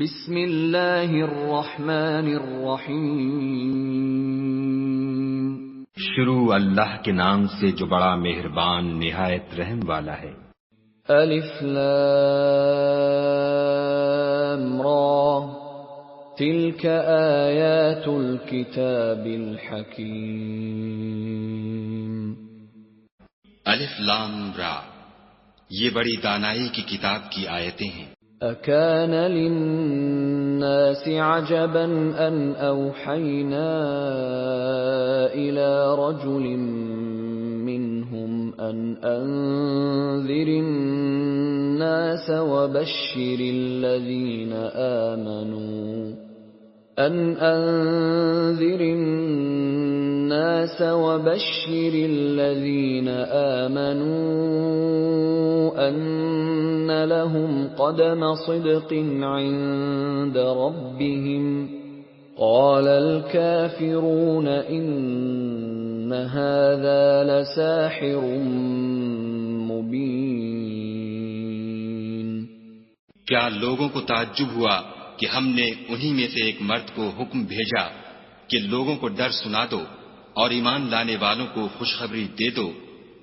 بسم اللہ الرحمن الرحیم شروع اللہ کے نام سے جو بڑا مہربان نہایت رحم والا ہے۔ الف لام را تلک آیات الکتاب الحکیم۔ الف لام را، یہ بڑی دانائی کی کتاب کی آیتیں ہیں۔ اکان للناس عجبا ان اوحینا الى رجل منهم ان انذر الناس وبشر الذين آمنوا أن لهم قدم صدق عند ربهم قال الكافرون إن هذا لساحر مبين۔ کیا لوگوں کو تعجب ہوا کہ ہم نے انہی میں سے ایک مرد کو حکم بھیجا کہ لوگوں کو ڈر سنا دو اور ایمان لانے والوں کو خوشخبری دے دو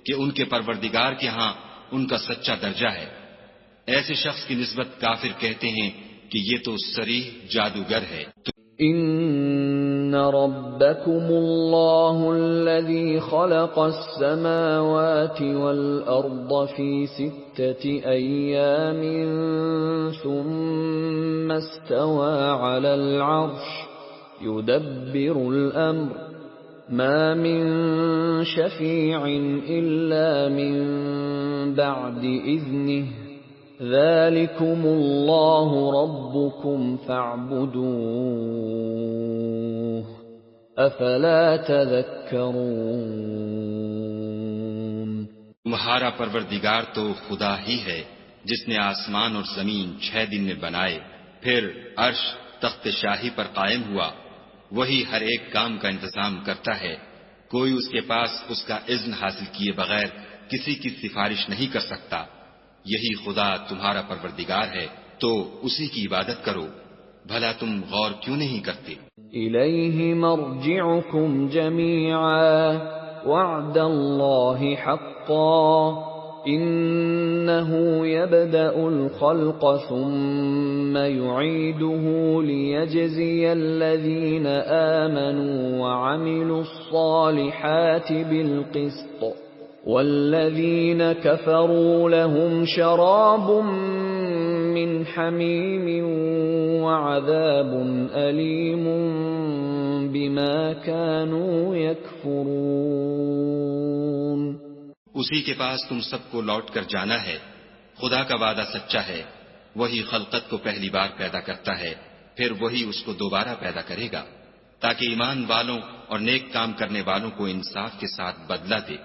کہ ان کے پروردگار کے ہاں ان کا سچا درجہ ہے۔ ایسے شخص کی نسبت کافر کہتے ہیں کہ یہ تو صریح جادوگر ہے۔ ان ربکم اللہ الذی خلق السماوات والارض فی 6 ایام ثم استوى على العرش يدبر الامر ما من شفیع الا من بعد اذنه ذلكم اللہ ربكم فاعبدوه افلا تذکرون۔ تمہارا پروردگار تو خدا ہی ہے جس نے آسمان اور زمین 6 دن میں بنائے، پھر عرش تخت شاہی پر قائم ہوا، وہی ہر ایک کام کا انتظام کرتا ہے، کوئی اس کے پاس اس کا اذن حاصل کیے بغیر کسی کی سفارش نہیں کر سکتا۔ یہی خدا تمہارا پروردگار ہے تو اسی کی عبادت کرو، بھلا تم غور کیوں نہیں کرتے؟ الیہ مرجعکم جمیعا وعد اللہ حقا انه يبدأ الخلق ثم يعيده ليجزي الذين آمنوا وعملوا الصالحات بالقسط والذين كفروا لهم شراب من حميم وعذاب أليم بما كانوا يكفرون۔ اسی کے پاس تم سب کو لوٹ کر جانا ہے، خدا کا وعدہ سچا ہے، وہی خلقت کو پہلی بار پیدا کرتا ہے، پھر وہی اس کو دوبارہ پیدا کرے گا تاکہ ایمان والوں اور نیک کام کرنے والوں کو انصاف کے ساتھ بدلہ دے،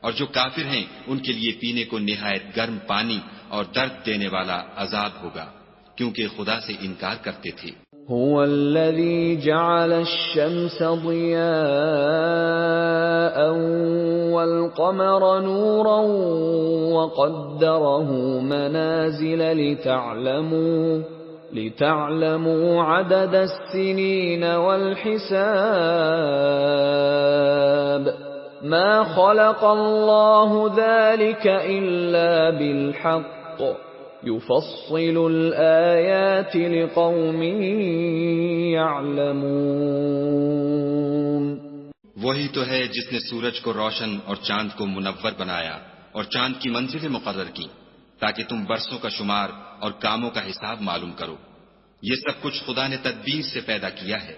اور جو کافر ہیں ان کے لیے پینے کو نہایت گرم پانی اور درد دینے والا عذاب ہوگا، کیونکہ خدا سے انکار کرتے تھے۔ هو الذي جعل الشمس ضياء والقمر نورا وقدره منازل لتعلموا عدد السنين والحساب ما خلق الله ذلك إلا بالحق يفصل الآيات لقوم يعلمون۔ وہی تو ہے جس نے سورج کو روشن اور چاند کو منور بنایا اور چاند کی منزلیں مقرر کی تاکہ تم برسوں کا شمار اور کاموں کا حساب معلوم کرو۔ یہ سب کچھ خدا نے تدبیر سے پیدا کیا ہے،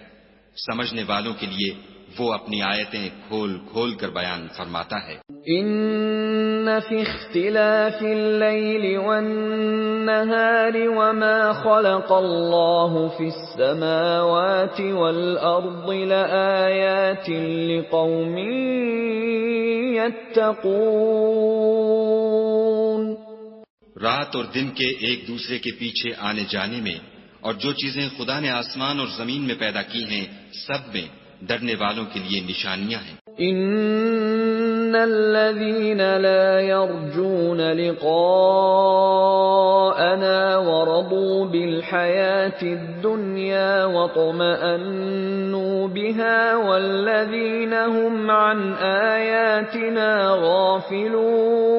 سمجھنے والوں کے لیے وہ اپنی آیتیں کھول کھول کر بیان فرماتا ہے۔ ان فی اختلاف اللیل والنہار وما خلق اللہ فی السماوات والارض لآیات لقوم یتقون۔ رات اور دن کے ایک دوسرے کے پیچھے آنے جانے میں اور جو چیزیں خدا نے آسمان اور زمین میں پیدا کی ہیں سب میں ڈرنے والوں کے لیے نشانیاں ہیں۔ ان الذين لا يرجون لقاءنا ورضوا بالحياة الدنيا واطمأنوا بها والذين هم عن آياتنا غافلون.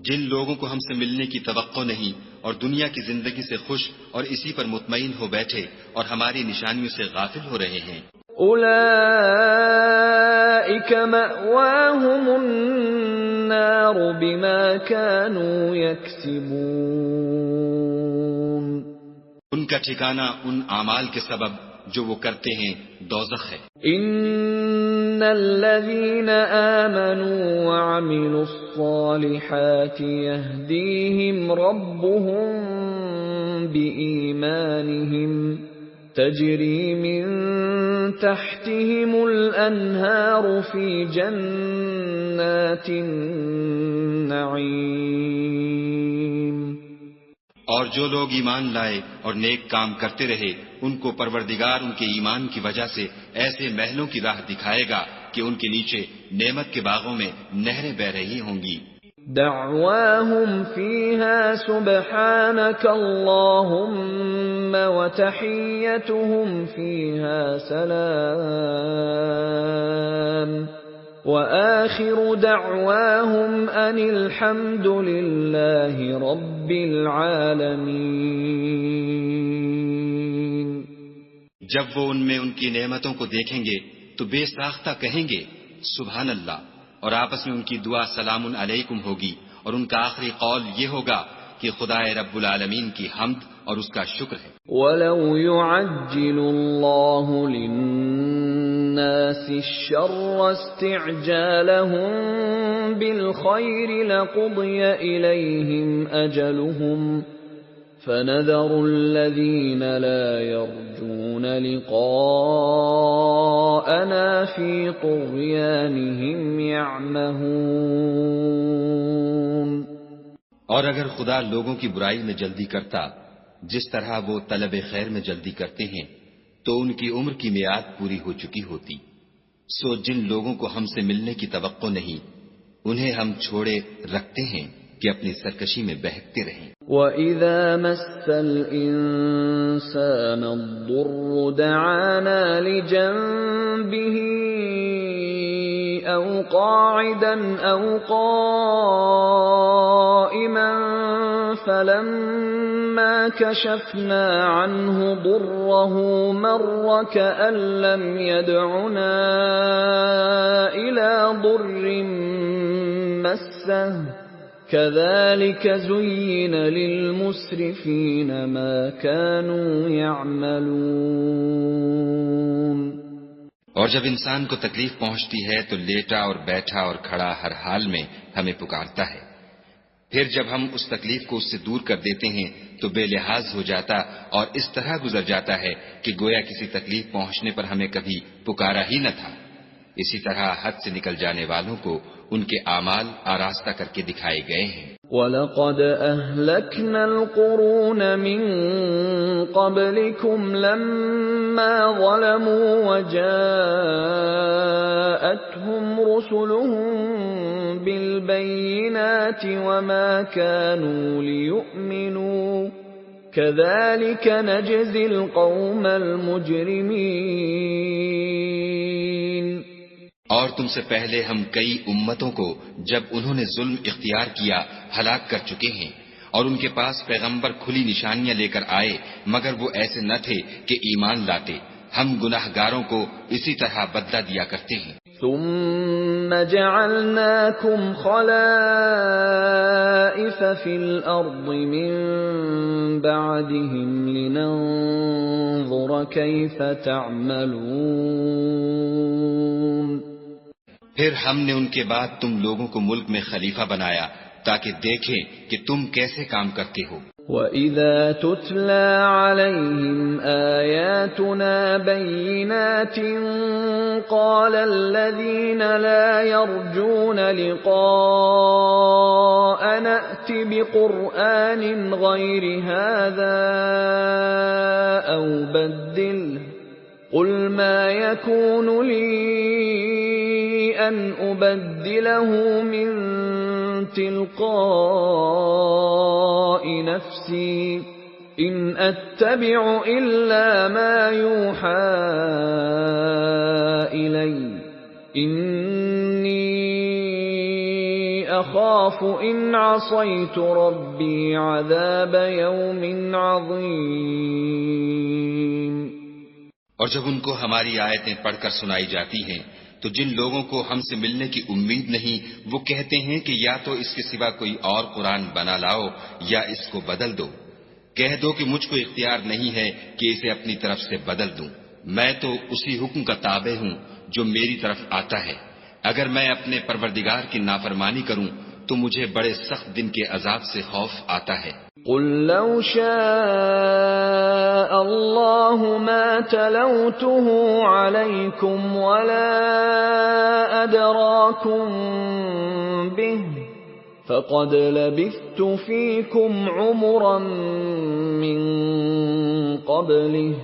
جن لوگوں کو ہم سے ملنے کی توقع نہیں اور دنیا کی زندگی سے خوش اور اسی پر مطمئن ہو بیٹھے اور ہماری نشانیوں سے غافل ہو رہے ہیں، اولئک مأواہم النار بما كانوا یکسبون. ان کا ٹھکانہ ان اعمال کے سبب جو وہ کرتے ہیں دوزخ ہے. ان الذین آمنوا وعملوا الصالحات یہدیہم ربهم بإیمانہم تجری من تحتهم الانہار فی جنات النعیم. اور جو لوگ ایمان لائے اور نیک کام کرتے رہے ان کو پروردگار ان کے ایمان کی وجہ سے ایسے محلوں کی راہ دکھائے گا کہ ان کے نیچے نعمت کے باغوں میں نہریں بہ رہی ہوں گی. دعواہم فیہا سبحانک اللہم وتحیتہم فیہا سلام وآخر دعواہم ان الحمد للہ رب العالمین. جب وہ ان میں ان کی نعمتوں کو دیکھیں گے تو بے ساختہ کہیں گے سبحان اللہ، اور آپس میں ان کی دعا سلام علیکم ہوگی، اور ان کا آخری قول یہ ہوگا کہ خدا رب العالمین کی حمد اور اس کا شکر ہے. وَلَوْ يُعَجِّلُ اللَّهُ لِلنَّاسِ الشَّرَّ اسْتِعْجَالَهُم بِالْخَيْرِ لَقُضِيَ إِلَيْهِمْ أَجَلُهُمْ فَنَذَرُ الَّذِينَ لَا يَرْجُونَ لِقَاءَنَا فِي طُغْيَانِهِمْ يَعْمَهُونَ. اور اگر خدا لوگوں کی برائی میں جلدی کرتا جس طرح وہ طلب خیر میں جلدی کرتے ہیں تو ان کی عمر کی میعاد پوری ہو چکی ہوتی. سو جن لوگوں کو ہم سے ملنے کی توقع نہیں انہیں ہم چھوڑے رکھتے ہیں کہ اپنی سرکشی میں بہکتے رہیں. وَإِذَا مَسَّ الْإِنسَانَ الضُّرُّ دَعَانَا لِجَنبِهِ أَوْ قَاعِدًا أَوْ قَائِمًا فَلَمَّا كَشَفْنَا عَنْهُ ضُرَّهُ مَرَّ كَأَن لَّمْ يَدْعُنَا إِلَى ضُرٍّ مَّسَّهُ كَذَلِكَ زُيِّنَ لِلْمُسْرِفِينَ مَا كَانُوا يَعْمَلُونَ. اور جب انسان کو تکلیف پہنچتی ہے تو لیٹا اور بیٹھا اور کھڑا ہر حال میں ہمیں پکارتا ہے. پھر جب ہم اس تکلیف کو اس سے دور کر دیتے ہیں تو بے لحاظ ہو جاتا اور اس طرح گزر جاتا ہے کہ گویا کسی تکلیف پہنچنے پر ہمیں کبھی پکارا ہی نہ تھا. اسی طرح حد سے نکل جانے والوں کو ان کے اعمال آراستہ کر کے دکھائے گئے ہیں. وَلَقَدْ أَهْلَكْنَا الْقُرُونَ مِنْ قَبْلِكُمْ لَمَّا ظَلَمُوا وَجَاءَتْهُمْ رُسُلُهُم بِالْبَيِّنَاتِ وَمَا كَانُوا لِيُؤْمِنُوا كَذَلِكَ نَجْزِي الْقَوْمَ الْمُجْرِمِينَ. اور تم سے پہلے ہم کئی امتوں کو جب انہوں نے ظلم اختیار کیا ہلاک کر چکے ہیں، اور ان کے پاس پیغمبر کھلی نشانیاں لے کر آئے مگر وہ ایسے نہ تھے کہ ایمان لاتے. ہم گناہگاروں کو اسی طرح بدلہ دیا کرتے ہیں. ثم جعلناكم خلائف في الأرض من بعدهم لننظر كيف تعملون. پھر ہم نے ان کے بعد تم لوگوں کو ملک میں خلیفہ بنایا تاکہ دیکھیں کہ تم کیسے کام کرتے ہو. وَإِذَا تُتْلَى عَلَيْهِمْ آيَاتُنَا بَيِّنَاتٍ قَالَ الَّذِينَ لَا يَرْجُونَ لِقَاءَنَا ائْتِ بِقُرْآنٍ غَيْرِ هَذَا أَوْ بَدِّلْهُ قُلْ مَا يَكُونُ لِي أن أبدله من تلقاء نفسي إن أتبع إلا ما يوحى إلي إني أخاف إن عصيت ربي عذاب يوم عظيم۔ اور جب ان کو ہماری آیتیں پڑھ کر سنائی جاتی ہیں تو جن لوگوں کو ہم سے ملنے کی امید نہیں وہ کہتے ہیں کہ یا تو اس کے سوا کوئی اور قرآن بنا لاؤ یا اس کو بدل دو۔ کہہ دو کہ مجھ کو اختیار نہیں ہے کہ اسے اپنی طرف سے بدل دوں، میں تو اسی حکم کا تابع ہوں جو میری طرف آتا ہے۔ اگر میں اپنے پروردگار کی نافرمانی کروں تو مجھے بڑے سخت دن کے عذاب سے خوف آتا ہے۔ قل لو شاء الله ما تلوته عليكم ولا أدراكم به فقد لبثت فيكم عمرا من قبله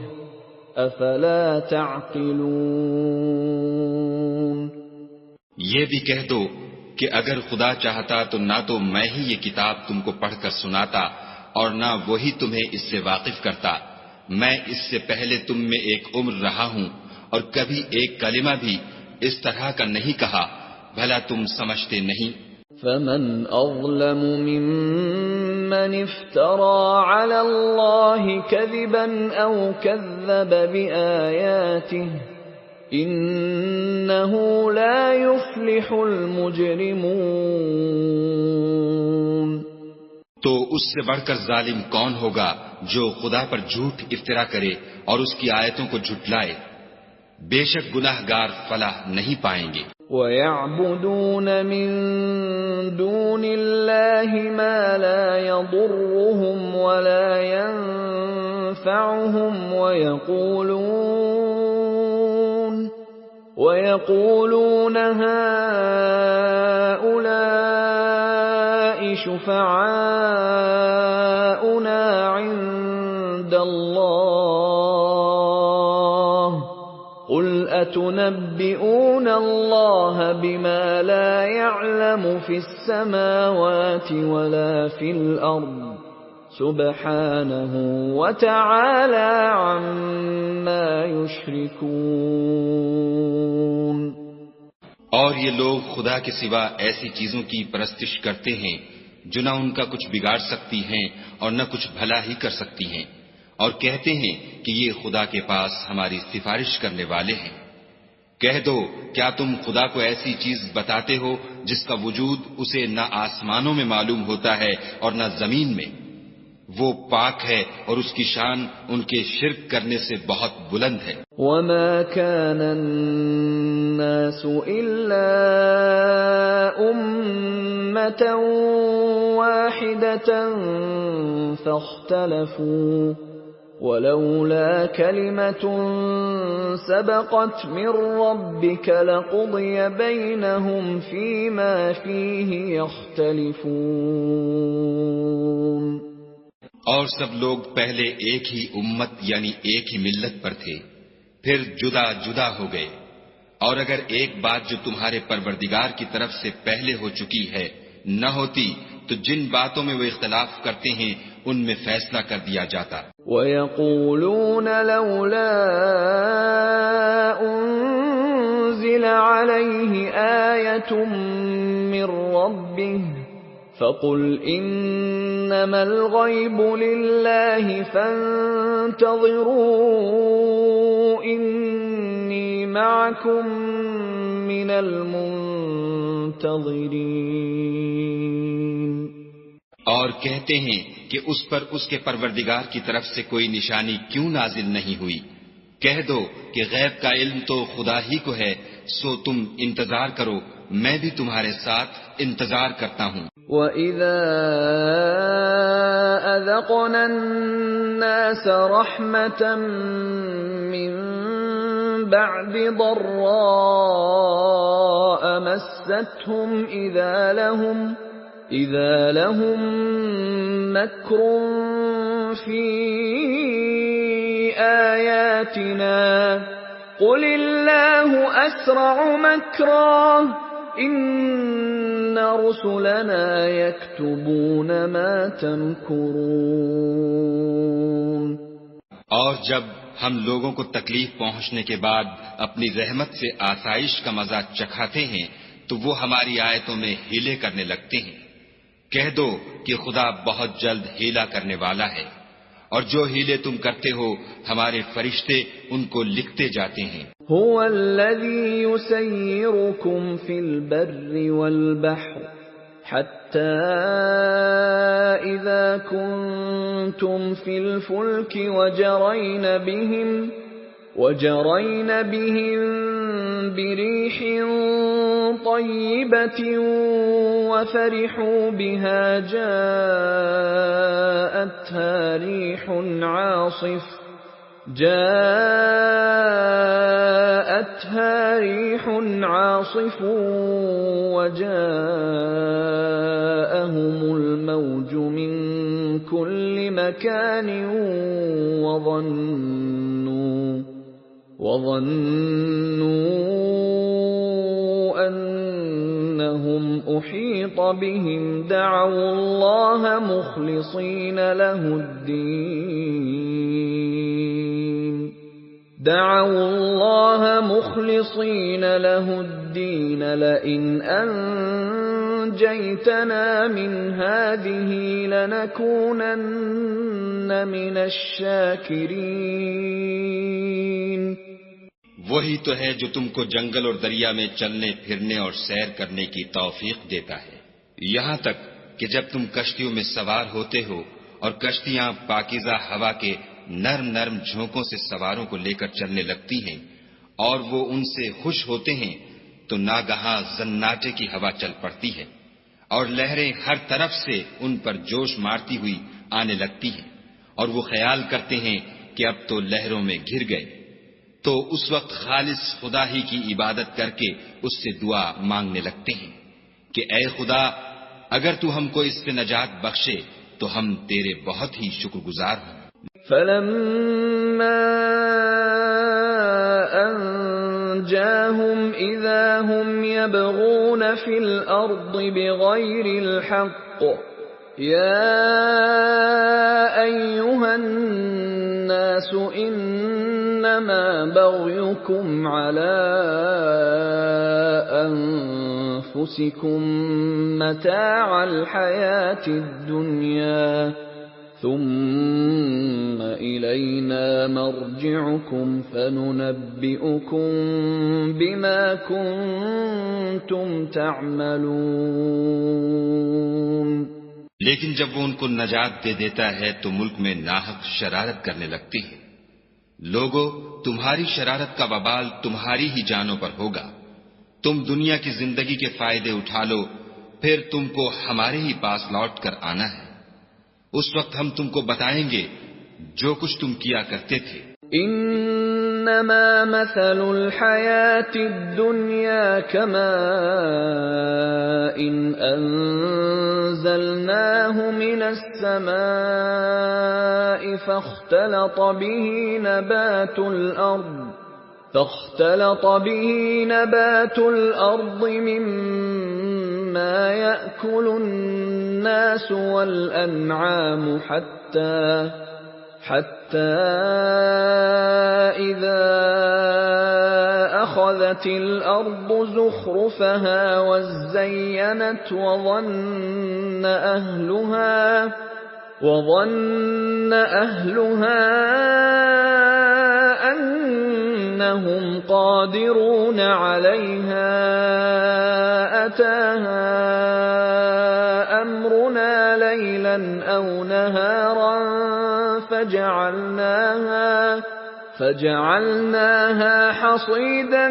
أفلا تعقلون۔ یہ بھی کہہ دو کہ اگر خدا چاہتا تو نہ تو میں ہی یہ کتاب تم کو پڑھ کر سناتا اور نہ وہی تمہیں اس سے واقف کرتا۔ میں اس سے پہلے تم میں ایک عمر رہا ہوں اور کبھی ایک کلمہ بھی اس طرح کا نہیں کہا، بھلا تم سمجھتے نہیں؟ فمن أظلم ممن افترى على الله كذبا أو كذب بآياته إنه لا يفلح المجرمون۔ تو اس سے بڑھ کر ظالم کون ہوگا جو خدا پر جھوٹ افترا کرے اور اس کی آیتوں کو جھٹلائے؟ بے شک گناہ گار فلاح نہیں پائیں گے۔ وَيَعْبُدُونَ مِن دُونِ اللَّهِ مَا لَا يَضُرُّهُمْ وَلَا يَنفَعُهُمْ وَيَقُولُونَ هَٰؤُلَاءِ شُفَعَاؤُنَا عِندَ اللَّهِ قُلْ أَتُنَبِّئُونَ اللَّهَ بِمَا لَا يَعْلَمُ فِي السَّمَاوَاتِ وَلَا فِي الْأَرْضِ سُبْحَانَهُ وَتَعَالَى عَمَّا يُشْرِكُونَ۔ اور یہ لوگ خدا کے سوا ایسی چیزوں کی پرستش کرتے ہیں جو نہ ان کا کچھ بگاڑ سکتی ہیں اور نہ کچھ بھلا ہی کر سکتی ہیں، اور کہتے ہیں کہ یہ خدا کے پاس ہماری سفارش کرنے والے ہیں۔ کہہ دو کیا تم خدا کو ایسی چیز بتاتے ہو جس کا وجود اسے نہ آسمانوں میں معلوم ہوتا ہے اور نہ زمین میں؟ وہ پاک ہے اور اس کی شان ان کے شرک کرنے سے بہت بلند ہے۔ وَمَا كَانَ النَّاسُ إِلَّا أُمَّةً وَاحِدَةً فَاخْتَلَفُوا وَلَوْلَا كَلِمَةٌ سَبَقَتْ مِنْ رَبِّكَ لَقُضِيَ بَيْنَهُمْ فِيمَا فِيهِ يَخْتَلِفُونَ۔ اور سب لوگ پہلے ایک ہی امت یعنی ایک ہی ملت پر تھے، پھر جدا جدا ہو گئے، اور اگر ایک بات جو تمہارے پروردگار کی طرف سے پہلے ہو چکی ہے نہ ہوتی تو جن باتوں میں وہ اختلاف کرتے ہیں ان میں فیصلہ کر دیا جاتا۔ وَيَقُولُونَ لَوْلَا أُنزِلَ عَلَيْهِ آيَةٌ مِّن رَّبِّهِ فَقُلْ إِنَّمَا الْغَيْبُ لِلَّهِ فَانتَظِرُوا إِنِّي مَعَكُمْ مِنَ الْمُنتَظِرِينَ۔ اور کہتے ہیں کہ اس پر اس کے پروردگار کی طرف سے کوئی نشانی کیوں نازل نہیں ہوئی؟ کہہ دو کہ غیب کا علم تو خدا ہی کو ہے، سو تم انتظار کرو، میں بھی تمہارے ساتھ انتظار کرتا ہوں۔ وَإِذَا أَذَقْنَا النَّاسَ رَحْمَةً مِّن بَعْدِ ضَرَّاءَ مَسَّتْهُمْ إِذَا لَهُم مَّكْرٌ فِي آيَاتِنَا قل اللہ اسرع مکرا ان رسلنا یکتبون ما تمکرون. اور جب ہم لوگوں کو تکلیف پہنچنے کے بعد اپنی رحمت سے آسائش کا مزہ چکھاتے ہیں تو وہ ہماری آیتوں میں ہیلے کرنے لگتے ہیں. کہہ دو کہ خدا بہت جلد ہیلا کرنے والا ہے، اور جو ہیلے تم کرتے ہو ہمارے فرشتے ان کو لکھتے جاتے ہیں. هو الذي يسيركم في البر والبحر حتى إذا كنتم في الفلك وجرين بهم بريح طيبة وفرحوا بها جاءتها ريح عاصف وجاءهم الموج من كل مكان وظنوا أنهم أحيط بهم دعوا الله مخلصين له الدين لئن أنجيتنا من هذه لنكونن من الشاكرين. وہی تو ہے جو تم کو جنگل اور دریا میں چلنے پھرنے اور سیر کرنے کی توفیق دیتا ہے، یہاں تک کہ جب تم کشتیوں میں سوار ہوتے ہو اور کشتیاں پاکیزہ ہوا کے نرم نرم جھونکوں سے سواروں کو لے کر چلنے لگتی ہیں اور وہ ان سے خوش ہوتے ہیں تو ناگہاں زناٹے کی ہوا چل پڑتی ہے اور لہریں ہر طرف سے ان پر جوش مارتی ہوئی آنے لگتی ہیں اور وہ خیال کرتے ہیں کہ اب تو لہروں میں گر گئے. تو اس وقت خالص خدا ہی کی عبادت کر کے اس سے دعا مانگنے لگتے ہیں کہ اے خدا اگر تو ہم کو اس سے نجات بخشے تو ہم تیرے بہت ہی شکر گزار ہوں. فلما أنجاهم إذا هم يبغون في الأرض بغير الحق يا أيها الناس إنما بغيكم على أنفسكم متاع الحياة الدنيا ثم إلينا مرجعكم فننبئكم بما كنتم تعملون. لیکن جب وہ ان کو نجات دے دیتا ہے تو ملک میں ناحق شرارت کرنے لگتی ہے. لوگو تمہاری شرارت کا وبال تمہاری ہی جانوں پر ہوگا. تم دنیا کی زندگی کے فائدے اٹھا لو پھر تم کو ہمارے ہی پاس لوٹ کر آنا ہے. اس وقت ہم تم کو بتائیں گے جو کچھ تم کیا کرتے تھے. انما مثل الحیات الدنیا كماء انزلناه من السماء فاختلط به نبات الأرض مما يأكل الناس والأنعام حتى إذا أخذت الأرض زخرفها وزينت وظن أهلها أنهم قادرون عليها أتاها أمرنا ليلا أو نهارا فجعلناها حصيدا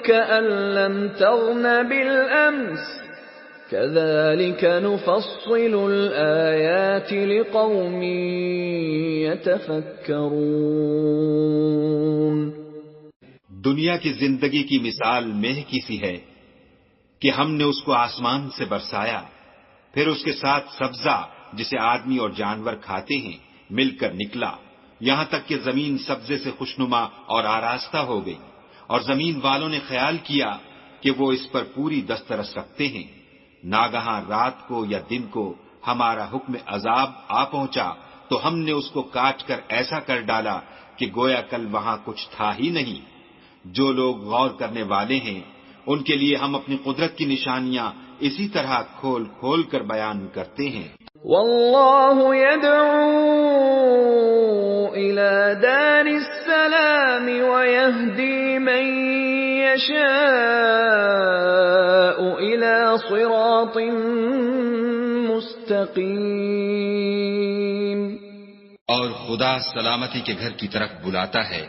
كأن لم تغن بالأمس كذلك نفصل الآيات لقوم يتفكرون. دنیا کی زندگی کی مثال مہ کی سی ہے کہ ہم نے اس کو آسمان سے برسایا، پھر اس کے ساتھ سبزہ جسے آدمی اور جانور کھاتے ہیں مل کر نکلا، یہاں تک کہ زمین سبزے سے خوشنما اور آراستہ ہو گئی، اور زمین والوں نے خیال کیا کہ وہ اس پر پوری دسترس رکھتے ہیں۔ ناگہاں رات کو یا دن کو ہمارا حکم عذاب آ پہنچا تو ہم نے اس کو کاٹ کر ایسا کر ڈالا کہ گویا کل وہاں کچھ تھا ہی نہیں۔ جو لوگ غور کرنے والے ہیں ان کے لیے ہم اپنی قدرت کی نشانیاں اسی طرح کھول کھول کر بیان کرتے ہیں۔ واللہ يدعو إلى دار السلام ويهدي من يشاء إلى صراط مستقیم، اور خدا سلامتی کے گھر کی طرف بلاتا ہے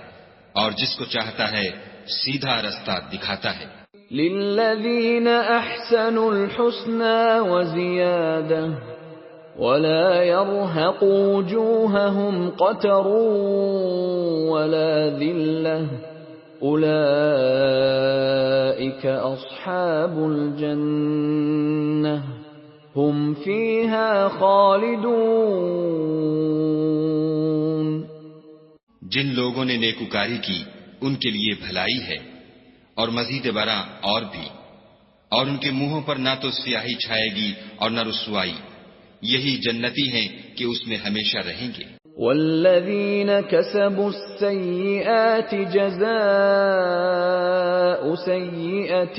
اور جس کو چاہتا ہے سیدھا رستہ دکھاتا ہے۔ للذین احسنوا الحسنى وزیادہ ولا يرهق وجوههم قتر ولا ذلة أولئك أصحاب الجنة هم فيها خالدون۔ جن لوگوں نے نیکوکاری کی ان کے لیے بھلائی ہے اور مزید برآں اور بھی، اور ان کے منہوں پر نہ تو سیاہی چھائے گی اور نہ رسوائی، یہی جنتی ہیں کہ اس میں ہمیشہ رہیں گے۔ والذین کسبوا السیئات جزاء سیئۃ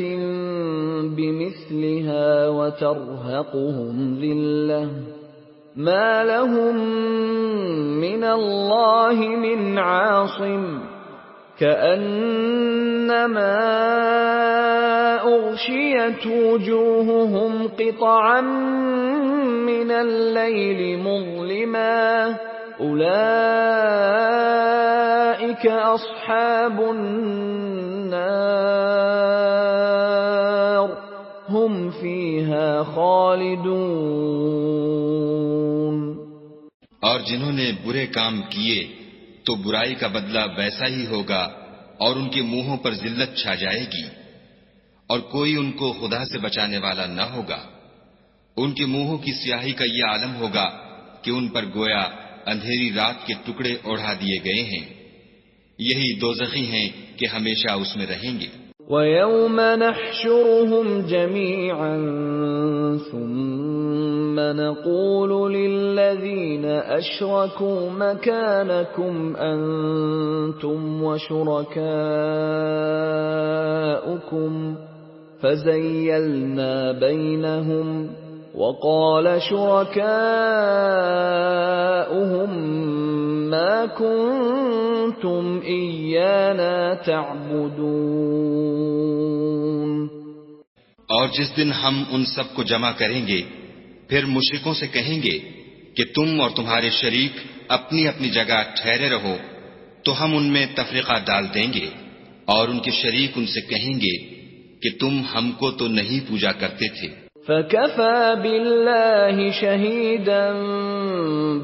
بمثلها وترهقهم ذلة ما لهم من اللہ من عاصم كأنما أغشيت وجوههم قطعا من الليل مظلما أولئك أصحاب النار هم فيها خالدون۔ اور جنہوں نے برے کام کیے تو برائی کا بدلہ ویسا ہی ہوگا اور ان کے منہوں پر ذلت چھا جائے گی، اور کوئی ان کو خدا سے بچانے والا نہ ہوگا۔ ان کے منہوں کی سیاہی کا یہ عالم ہوگا کہ ان پر گویا اندھیری رات کے ٹکڑے اوڑھا دیے گئے ہیں، یہی دوزخی ہیں کہ ہمیشہ اس میں رہیں گے۔ وَيَوْمَ نَحْشُرُهُمْ جَمِيعًا ثُمَّ نَقُولُ لِلَّذِينَ أَشْرَكُوا مَكَانَكُمْ أَنْتُمْ وَشُرَكَاؤُكُمْ فَزَيَّلْنَا بَيْنَهُمْ وَقَالَ شُرَكَاؤُهُمْ مَا كُنْتُمْ إِيَّانَا تَعْبُدُونَ۔ اور جس دن ہم ان سب کو جمع کریں گے پھر مشرکوں سے کہیں گے کہ تم اور تمہارے شریک اپنی اپنی جگہ ٹھہرے رہو، تو ہم ان میں تفریقہ ڈال دیں گے، اور ان کے شریک ان سے کہیں گے کہ تم ہم کو تو نہیں پوجا کرتے تھے۔ فَكَفَى بِاللَّهِ شَهِيدًا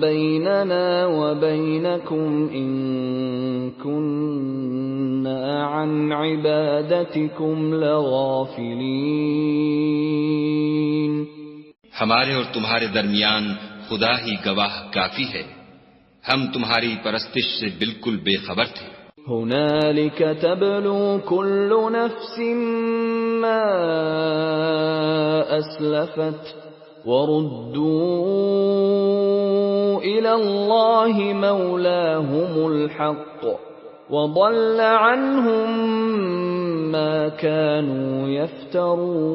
بَيْنَنَا وَبَيْنَكُمْ إِن كُنَّا عَنْ عِبَادَتِكُمْ لَغَافِلِينَ۔ ہمارے اور تمہارے درمیان خدا ہی گواہ کافی ہے، ہم تمہاری پرستش سے بالکل بے خبر تھے۔ هُنَالِكَ تَبْلُو كُلُّ نَفْسٍ مَّا أَسْلَفَتْ وَرُدُّوا إِلَى اللَّهِ مَوْلَاهُمُ الْحَقِّ وَضَلَّ عَنْهُم مَّا كَانُوا يَفْتَرُونَ۔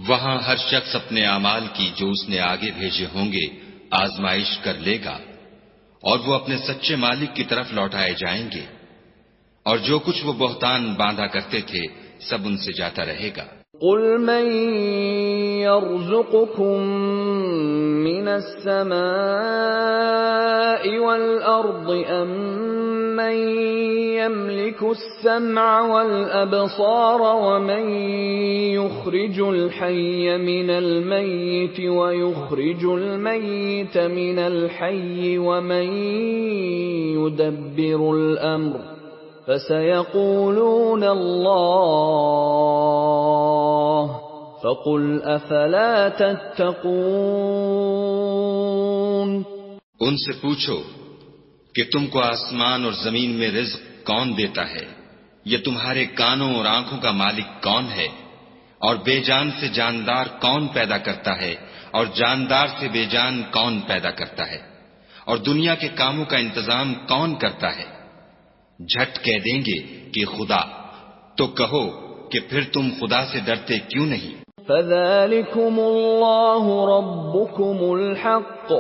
وہاں ہر شخص اپنے اعمال کی جو اس نے آگے بھیجے ہوں گے آزمائش کر لے گا، اور وہ اپنے سچے مالک کی طرف لوٹائے جائیں گے، اور جو کچھ وہ بہتان باندھا کرتے تھے سب ان سے جاتا رہے گا۔ قُلْ مَن يَرْزُقُكُم مِّنَ السَّمَاءِ وَالْأَرْضِ أَمَّن يَمْلِكُ السَّمْعَ وَالْأَبْصَارَ وَمَن يُخْرِجُ الْحَيَّ مِنَ الْمَيِّتِ وَيُخْرِجُ الْمَيِّتَ مِنَ الْحَيِّ وَمَن يُدَبِّرُ الْأَمْرَ فَسَيَقُولُونَ اللَّهُ فَقُلْ أَفَلَا تَتَّقُونَ۔ ان سے پوچھو کہ تم کو آسمان اور زمین میں رزق کون دیتا ہے؟ یہ تمہارے کانوں اور آنکھوں کا مالک کون ہے؟ اور بے جان سے جاندار کون پیدا کرتا ہے؟ اور جاندار سے بے جان کون پیدا کرتا ہے؟ اور دنیا کے کاموں کا انتظام کون کرتا ہے؟ جھٹ کہہ دیں گے کہ خدا، تو کہو کہ پھر تم خدا سے ڈرتے کیوں نہیں؟ فَذَلِكُمُ اللَّهُ رَبُّكُمُ الْحَقُّ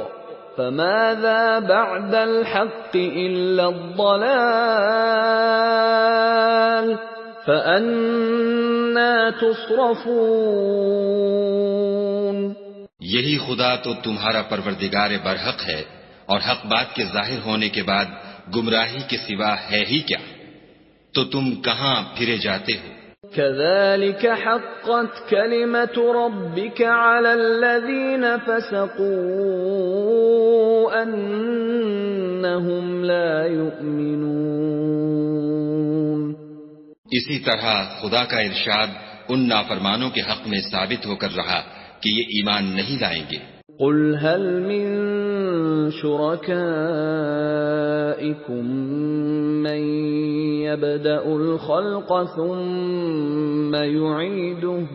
فَمَاذَا بَعْدَ الْحَقِّ إِلَّا الضَّلَالُ فَأَنَّى تُصْرَفُونَ۔ یہی خدا تو تمہارا پروردگار برحق ہے، اور حق بات کے ظاہر ہونے کے بعد گمراہی کے سوا ہے ہی کیا؟ تو تم کہاں پھرے جاتے ہو؟ كَذَلِكَ حَقَّتْ كَلِمَةُ رَبِّكَ عَلَى الَّذِينَ فَسَقُوا أَنَّهُمْ لَا يُؤْمِنُونَ۔ اسی طرح خدا کا ارشاد ان نافرمانوں کے حق میں ثابت ہو کر رہا کہ یہ ایمان نہیں لائیں گے۔ قُلْ هَلْ مِن شُرَكَائِكُم مَّن يَبْدَأُ الْخَلْقَ ثُمَّ يُعِيدُهُ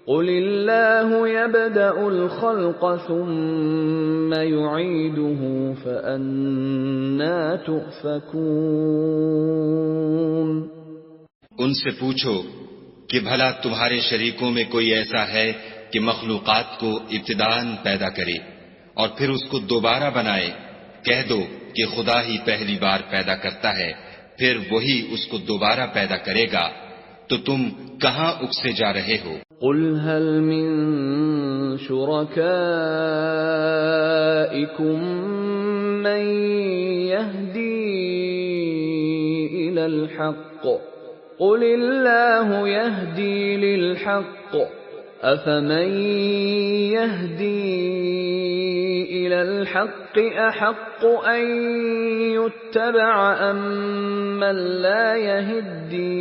قُلِ اللَّهُ يَبْدَأُ الْخَلْقَ ثُمَّ يُعِيدُهُ فَأَنَّى تُؤْفَكُونَ۔ ان سے پوچھو کہ بھلا تمہارے شریکوں میں کوئی ایسا ہے کہ مخلوقات کو ابتداءً پیدا کرے اور پھر اس کو دوبارہ بنائے؟ کہہ دو کہ خدا ہی پہلی بار پیدا کرتا ہے، پھر وہی اس کو دوبارہ پیدا کرے گا، تو تم کہاں اکسے جا رہے ہو؟ قُلْ هَلْ مِن شُرَكَائِكُم مَّن يَهْدِي إِلَى الْحَقِّ قُلِ اللَّهُ يَهْدِي لِلْحَقِّ أَفَمَن يَهْدِي إِلَى الْحَقِّ أَحَقُّ أَن يُتَّبَعَ أَمَّن لَّا يَهْدِي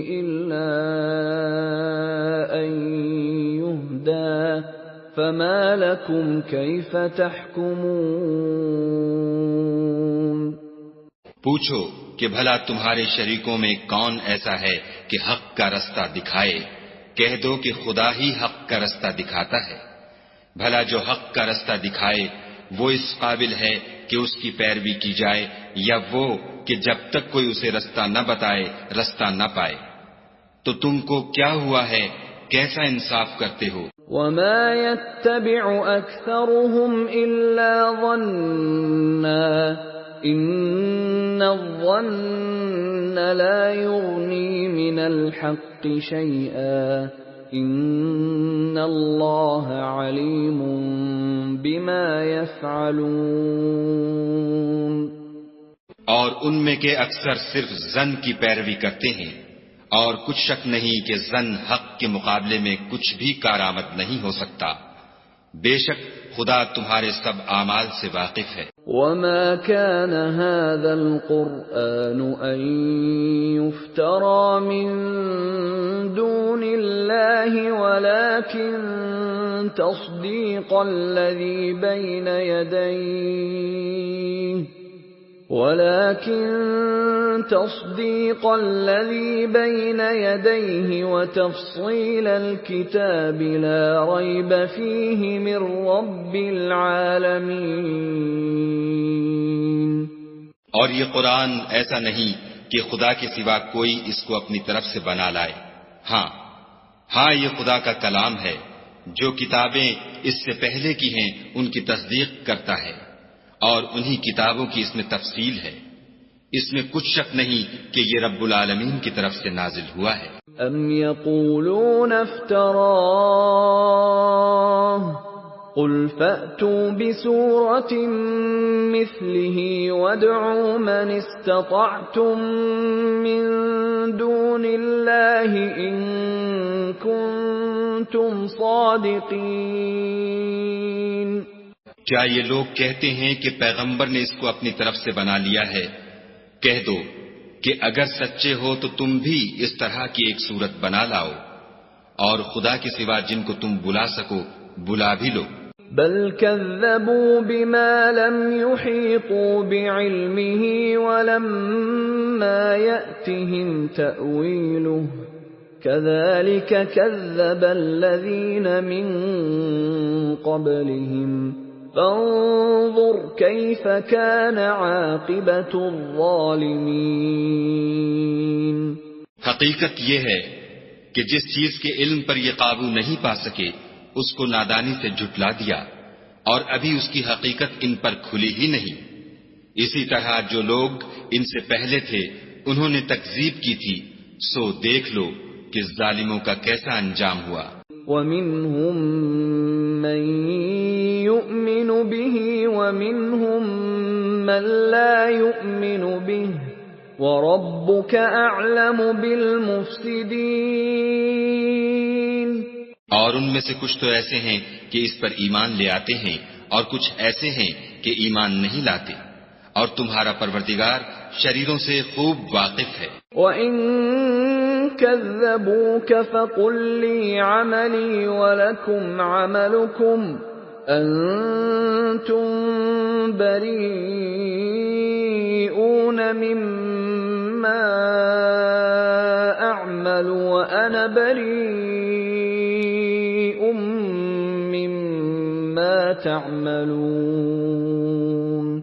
إِلَّا أَن يُهْدَىٰ فَمَا لَكُمْ كَيْفَ تَحْكُمُونَ۔ پوچھو کہ بھلا تمہارے شریکوں میں کون ایسا ہے کہ حق کا رستہ دکھائے؟ کہہ دو کہ خدا ہی حق کا رستہ دکھاتا ہے۔ بھلا جو حق کا رستہ دکھائے وہ اس قابل ہے کہ اس کی پیروی کی جائے، یا وہ کہ جب تک کوئی اسے رستہ نہ بتائے رستہ نہ پائے؟ تو تم کو کیا ہوا ہے؟ کیسا انصاف کرتے ہو؟ وَمَا يَتَّبِعُ أَكْثَرُهُمْ إِلَّا ظَنًّا إِنَّ الظَّنَّ لَا يُغْنِي مِنَ الْحَقِّ شَيْئًا إِنَّ اللَّهَ عَلِيمٌ بِمَا يَفْعَلُونَ۔ اور ان میں کے اکثر صرف ظن کی پیروی کرتے ہیں، اور کچھ شک نہیں کہ ظن حق کے مقابلے میں کچھ بھی کارآمد نہیں ہو سکتا۔ بے شک خدا تمہارے سب اعمال سے واقف ہے۔ وَمَا كَانَ هَذَا الْقُرْآنُ أَن يُفْتَرَىٰ مِن دُونِ اللَّهِ وَلَٰكِن تَصْدِيقَ الَّذِي بَيْنَ يَدَيْهِ وَتَفْصِيلَ الْكِتَابِ لَا رَيْبَ فِيهِ مِن رَّبِّ الْعَالَمِينَ۔ اور یہ قرآن ایسا نہیں کہ خدا کے سوا کوئی اس کو اپنی طرف سے بنا لائے۔ ہاں یہ خدا کا کلام ہے، جو کتابیں اس سے پہلے کی ہیں ان کی تصدیق کرتا ہے، اور انہی کتابوں کی اس میں تفصیل ہے۔ اس میں کچھ شک نہیں کہ یہ رب العالمین کی طرف سے نازل ہوا ہے۔ ام یقولون افتراہ قل فأتوا بسورة مثله وادعوا من استطعتم من دون الله إن كنتم صادقين۔ کیا یہ لوگ کہتے ہیں کہ پیغمبر نے اس کو اپنی طرف سے بنا لیا ہے؟ کہہ دو کہ اگر سچے ہو تو تم بھی اس طرح کی ایک صورت بنا لاؤ، اور خدا کے سوا جن کو تم بلا سکو بلا بھی لو۔ بل كذبوا بما لم يحيطوا بعلمه ولما يأتهم تأويله كذلك كذب الذين من قبلهم فانظر كيف كان عاقبة الظالمين۔ حقیقت یہ ہے کہ جس چیز کے علم پر یہ قابو نہیں پا سکے اس کو نادانی سے جھٹلا دیا، اور ابھی اس کی حقیقت ان پر کھلی ہی نہیں۔ اسی طرح جو لوگ ان سے پہلے تھے انہوں نے تکذیب کی تھی، سو دیکھ لو کہ ظالموں کا کیسا انجام ہوا۔ وَمِنْهُمْ مَنْ يُؤْمِنُ بِهِ وَمِنْهُمْ مَنْ لَا يُؤْمِنُ بِهِ وَرَبُّكَ أَعْلَمُ بِالْمُفْسِدِينَ۔ اور ان میں سے کچھ تو ایسے ہیں کہ اس پر ایمان لے آتے ہیں، اور کچھ ایسے ہیں کہ ایمان نہیں لاتے، اور تمہارا پروردگار شریروں سے خوب واقف ہے۔ وَإِن كَذَّبُوكَ فَقُل لِّي عَمَلِي وَلَكُمْ عَمَلُكُمْ أَنتُم بَرِيئُونَ مِمَّا أَعْمَلُ وَأَنَا بَرِيءٌ مِّمَّا تَعْمَلُونَ۔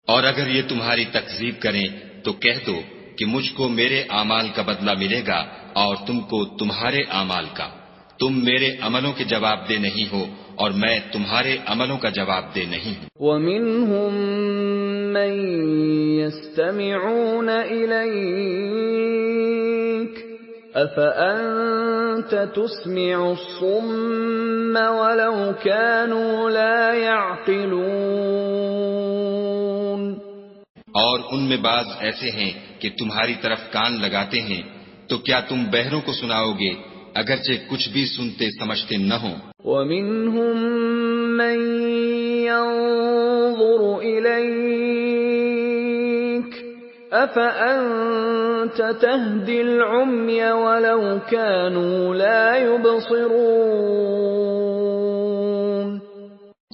اور اگر یہ تمہاری تکذیب کریں تو کہہ دو کہ مجھ کو میرے اعمال کا بدلہ ملے گا اور تم کو تمہارے اعمال کا۔ تم میرے عملوں کے جواب دہ نہیں ہو اور میں تمہارے عملوں کا جواب دہ نہیں ہوں۔ وَمِنْهُمْ مَنْ يَسْتَمِعُونَ إِلَيْكَ أَفَأَنْتَ تُسْمِعُ الصُّمَّ وَلَوْ كَانُوا لَا يَعْقِلُونَ۔ اور ان میں بعض ایسے ہیں کہ تمہاری طرف کان لگاتے ہیں، تو کیا تم بہروں کو سناؤ گے اگرچہ کچھ بھی سنتے سمجھتے نہ ہوں۔ وَمِنْهُمْ مَنْ يَنظُرُ إِلَيْكَ أَفَأَنْتَ تَهْدِي الْعُمْيَ وَلَوْ كَانُوا لَا يُبْصِرُونَ۔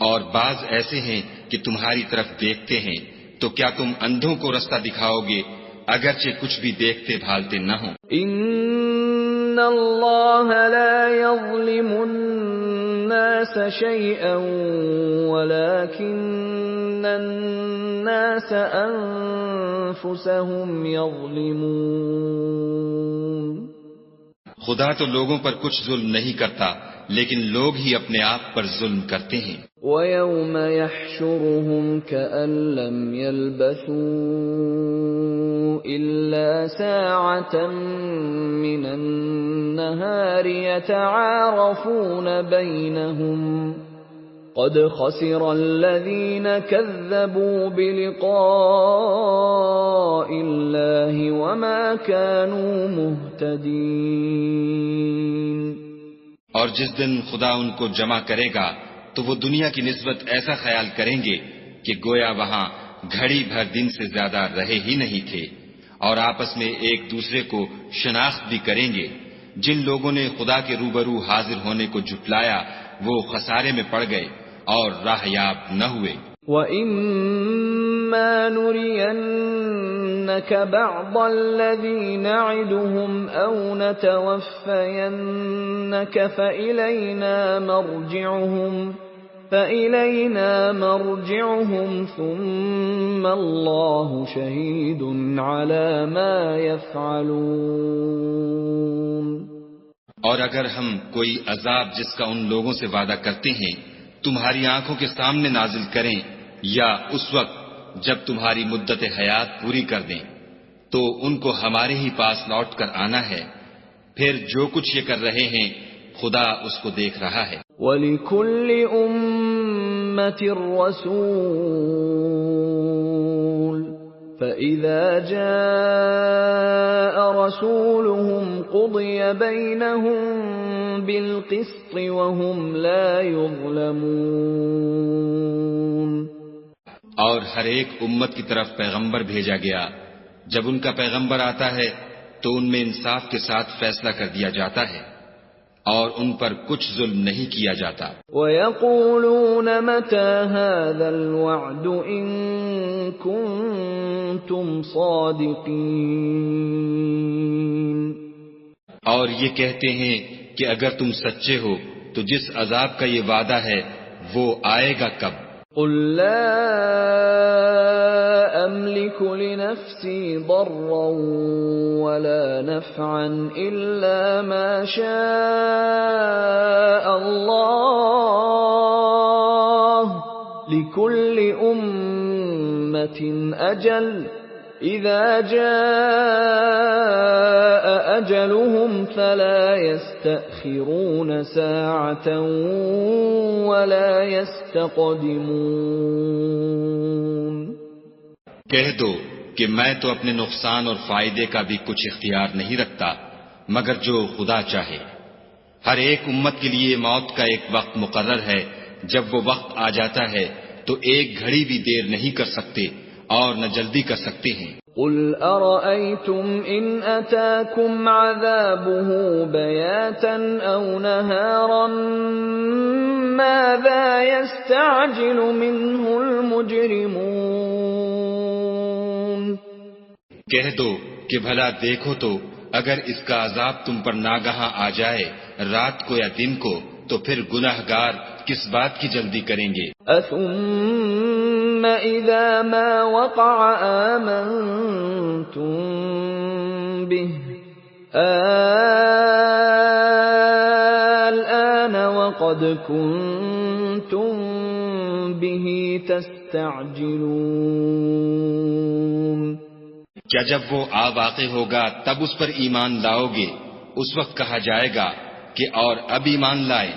اور بعض ایسے ہیں کہ تمہاری طرف دیکھتے ہیں، تو کیا تم اندھوں کو رستہ دکھاؤ گے اگرچہ کچھ بھی دیکھتے بھالتے نہ ہوں۔ إِنَّ اللَّهَ لَا يَظْلِمُ النَّاسَ شَيْئًا وَلَكِنَّ النَّاسَ أَنفُسَهُمْ يَظْلِمُونَ۔ خدا تو لوگوں پر کچھ ظلم نہیں کرتا، لیکن لوگ ہی اپنے آپ پر ظلم کرتے ہیں۔ وَيَوْمَ يَحْشُرُهُمْ كَأَن لَّمْ يَلْبَثُوا إِلَّا سَاعَةً مِّنَ النَّهَارِ يَتَعَارَفُونَ بَيْنَهُمْ قَدْ خَسِرَ الَّذِينَ كَذَّبُوا بِلِقَاءِ اللَّهِ وَمَا كَانُوا مُهْتَدِينَ۔ اور جس دن خدا ان کو جمع کرے گا تو وہ دنیا کی نسبت ایسا خیال کریں گے کہ گویا وہاں گھڑی بھر دن سے زیادہ رہے ہی نہیں تھے، اور آپس میں ایک دوسرے کو شناخت بھی کریں گے۔ جن لوگوں نے خدا کے روبرو حاضر ہونے کو جھٹلایا وہ خسارے میں پڑ گئے اور راہیاب نہ ہوئے۔ وَإِمَّا نُرِيَنَّكَ بَعْضَ الَّذِي نَعِدُهُمْ أَوْ نَتَوَفَّيَنَّكَ فَإِلَيْنَا مَرْجِعُهُمْ ثُمَّ اللَّهُ شَهِيدٌ عَلَى مَا يَفْعَلُونَ۔ اور اگر ہم کوئی عذاب جس کا ان لوگوں سے وعدہ کرتے ہیں تمہاری آنکھوں کے سامنے نازل کریں یا اس وقت جب تمہاری مدت حیات پوری کر دیں تو ان کو ہمارے ہی پاس لوٹ کر آنا ہے، پھر جو کچھ یہ کر رہے ہیں خدا اس کو دیکھ رہا ہے۔ وَلِكُلِّ أُمَّةٍ رَسُولٌ فَإِذَا جَاءَ رَسُولُهُمْ قُضِيَ بَيْنَهُم بِالْقِسْطِ وَهُمْ لَا يُظْلَمُونَ۔ اور ہر ایک امت کی طرف پیغمبر بھیجا گیا، جب ان کا پیغمبر آتا ہے تو ان میں انصاف کے ساتھ فیصلہ کر دیا جاتا ہے، اور ان پر کچھ ظلم نہیں کیا جاتا۔ وَيَقُولُونَ مَتَى هَذَا الْوَعْدُ إِن كُنتُمْ صَادِقِينَ، اور یہ کہتے ہیں کہ اگر تم سچے ہو تو جس عذاب کا یہ وعدہ ہے وہ آئے گا کب؟ قُل لَّا أَمْلِكُ لِنَفْسِي ضَرًّا وَلَا نَفْعًا إِلَّا مَا شَاءَ اللَّهُ لِكُلِّ أُمَّةٍ أَجَلٌ إِذَا جَاءَ أَجَلُهُمْ فَلَا يَسْتَأْخِرُونَ سَاعَةً وَلَا يَسْتَقْدِمُونَ۔ کہہ دو کہ میں تو اپنے نقصان اور فائدے کا بھی کچھ اختیار نہیں رکھتا مگر جو خدا چاہے۔ ہر ایک امت کے لیے موت کا ایک وقت مقرر ہے، جب وہ وقت آ جاتا ہے تو ایک گھڑی بھی دیر نہیں کر سکتے اور نہ جلدی کر سکتے ہیں۔ قُلْ أَرَأَيْتُمْ إِنْ أَتَاكُمْ عَذَابُهُ بَيَاتًا أَوْ نَهَارًا مَاذَا يَسْتَعْجِلُ مِنْهُ الْمُجْرِمُونَ۔ کہہ دو کہ بھلا دیکھو تو اگر اس کا عذاب تم پر ناگہاں آ جائے رات کو یا دن کو تو پھر گناہگار کس بات کی جلدی کریں گے؟ ثُمَّ إِذَا مَا وَقَعَ آمَنْتُمْ بِهِ الْآنَ وَقَدْ كُنْتُمْ بِهِ تَسْتَعْجِلُونَ۔ کیا جب وہ آ واقع ہوگا تب اس پر ایمان لاؤ گے؟ اس وقت کہا جائے گا کہ اور اب ایمان لائے،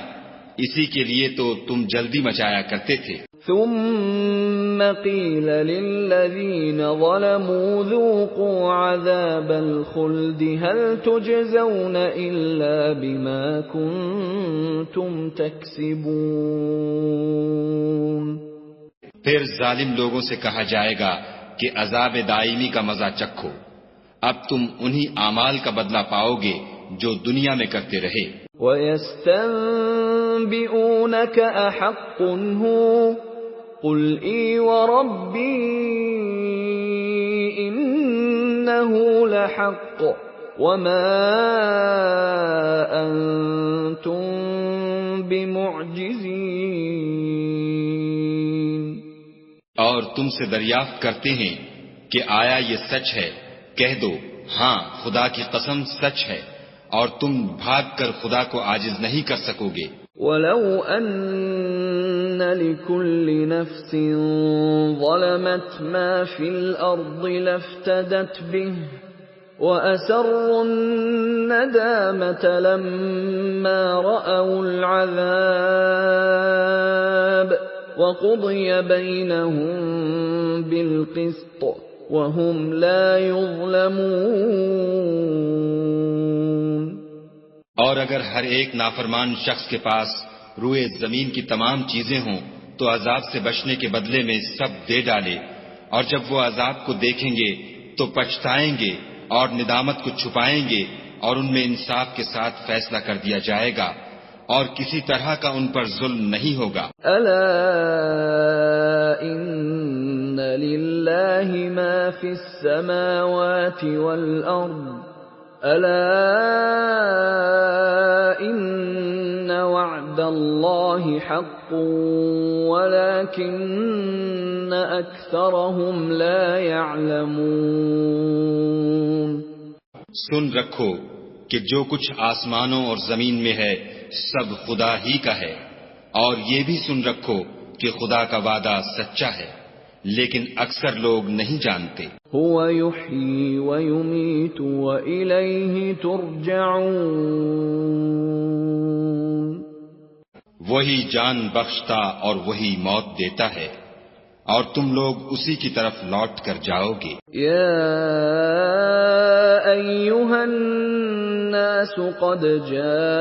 اسی کے لیے تو تم جلدی مچایا کرتے تھے۔ ثم قيل للذين ظلموا ذوقوا عذاب الخلد هل تجزون إلا بما كنتم تكسبون۔ پھر ظالم لوگوں سے کہا جائے گا کہ عذاب دائمی کا مزہ چکھو، اب تم انہی اعمال کا بدلہ پاؤ گے جو دنیا میں کرتے رہے۔ وَيَسْتَنبِئُونَكَ أَحَقٌّ هُوَ قُلْ إِي وَرَبِّي إِنَّهُ لَحَقٌّ وَمَا أَنْتُمْ بِمُعْجِزِينَ۔ اور تم سے دریافت کرتے ہیں کہ آیا یہ سچ ہے؟ کہہ دو ہاں خدا کی قسم سچ ہے، اور تم بھاگ کر خدا کو عاجز نہیں کر سکو گے۔ وَلَوْ أَنَّ لِكُلِّ نَفْسٍ ظَلَمَتْ مَا فِي الْأَرْضِ لَافْتَدَتْ بِهِ وَأَسَرُّوا النَّدَامَةَ لَمَّا رَأَوُا الْعَذَابَ وَقُضِيَ بَيْنَهُم بِالْقِسْطِ وَهُمْ لَا يُظْلَمُونَ۔ اور اگر ہر ایک نافرمان شخص کے پاس روئے زمین کی تمام چیزیں ہوں تو عذاب سے بچنے کے بدلے میں سب دے ڈالے، اور جب وہ عذاب کو دیکھیں گے تو پچھتائیں گے اور ندامت کو چھپائیں گے، اور ان میں انصاف کے ساتھ فیصلہ کر دیا جائے گا، اور کسی طرح کا ان پر ظلم نہیں ہوگا۔ أَلَا إِنَّ لِلَّهِ مَا فِي السَّمَاوَاتِ وَالْأَرْضِ أَلَا إِنَّ وَعْدَ اللَّهِ حَقٌّ وَلَكِنَّ أَكْثَرَهُمْ لَا يَعْلَمُونَ۔ سن رکھو کہ جو کچھ آسمانوں اور زمین میں ہے سب خدا ہی کا ہے، اور یہ بھی سن رکھو کہ خدا کا وعدہ سچا ہے، لیکن اکثر لوگ نہیں جانتے۔ هو يحيي ويميت وإليه ترجعون۔ وہی جان بخشتا اور وہی موت دیتا ہے، اور تم لوگ اسی کی طرف لوٹ کر جاؤ گے۔ يا أيها الناس قد جاءتكم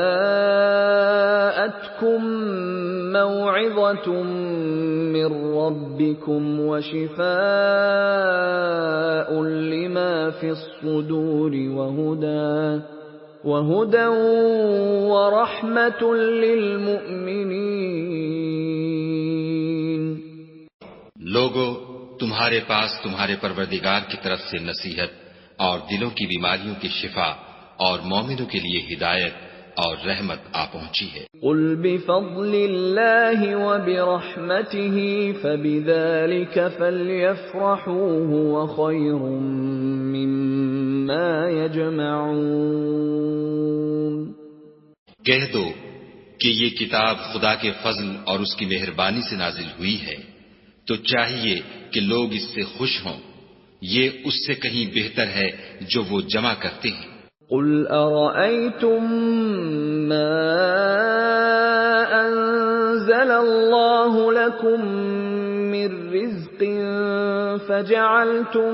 موعظة من ربكم وشفاء لما في الصدور وَهُدًى وَرَحْمَةٌ لِّلْمُؤْمِنِينَ۔ لوگو، تمہارے پاس تمہارے پروردگار کی طرف سے نصیحت اور دلوں کی بیماریوں کی شفا اور مومنوں کے لیے ہدایت اور رحمت آ پہنچی ہے۔ قُلْ بِفَضْلِ اللَّهِ وَبِرَحْمَتِهِ فَبِذَلِكَ فَلْيَفْرَحُوا هُوَ خَيْرٌ مِّمَّا يَجْمَعُونَ۔ کہہ دو کہ یہ کتاب خدا کے فضل اور اس کی مہربانی سے نازل ہوئی ہے، تو چاہیے کہ لوگ اس سے خوش ہوں، یہ اس سے کہیں بہتر ہے جو وہ جمع کرتے ہیں۔ قُلْ أَرَأَيْتُمْ مَا أَنزَلَ اللَّهُ لَكُم مِّن رِّزْقٍ فَجَعَلْتُم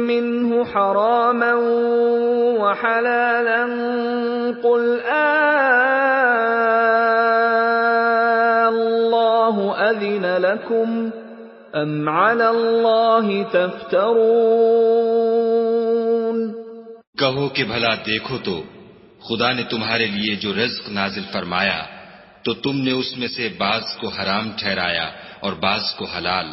مِّنْهُ حَرَامًا وَحَلَالًا قُلْ اللَّهُ أَذِنَ لَكُمْ أَمْ عَلَى اللَّهِ تَفْتَرُونَ۔ کہو کہ بھلا دیکھو تو خدا نے تمہارے لیے جو رزق نازل فرمایا تو تم نے اس میں سے بعض کو حرام ٹھہرایا اور بعض کو حلال۔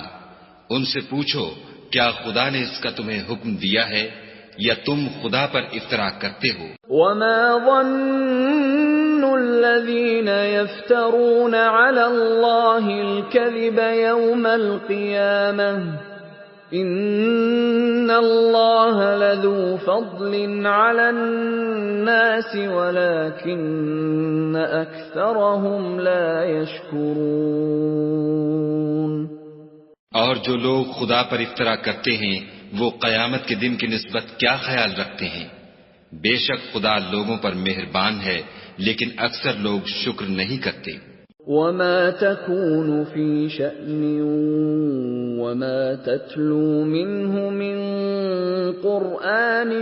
ان سے پوچھو کیا خدا نے اس کا تمہیں حکم دیا ہے یا تم خدا پر افترا کرتے ہو؟ وَمَا ظَنُّ الَّذِينَ يَفْتَرُونَ عَلَى اللَّهِ الْكَذِبَ يَوْمَ الْقِيَامَةِ إِنَّ اللَّهَ لَذُو فَضْلٍ عَلَى النَّاسِ وَلَكِنَّ أَكْثَرَهُمْ لَا يَشْكُرُونَ۔ اور جو لوگ خدا پر افترا کرتے ہیں وہ قیامت کے دن کی نسبت کیا خیال رکھتے ہیں؟ بے شک خدا لوگوں پر مہربان ہے لیکن اکثر لوگ شکر نہیں کرتے۔ وَمَا تَكُونُ فِي شَأْنٍ وَمَا تَتْلُو مِنْهُ مِنْ قُرْآنٍ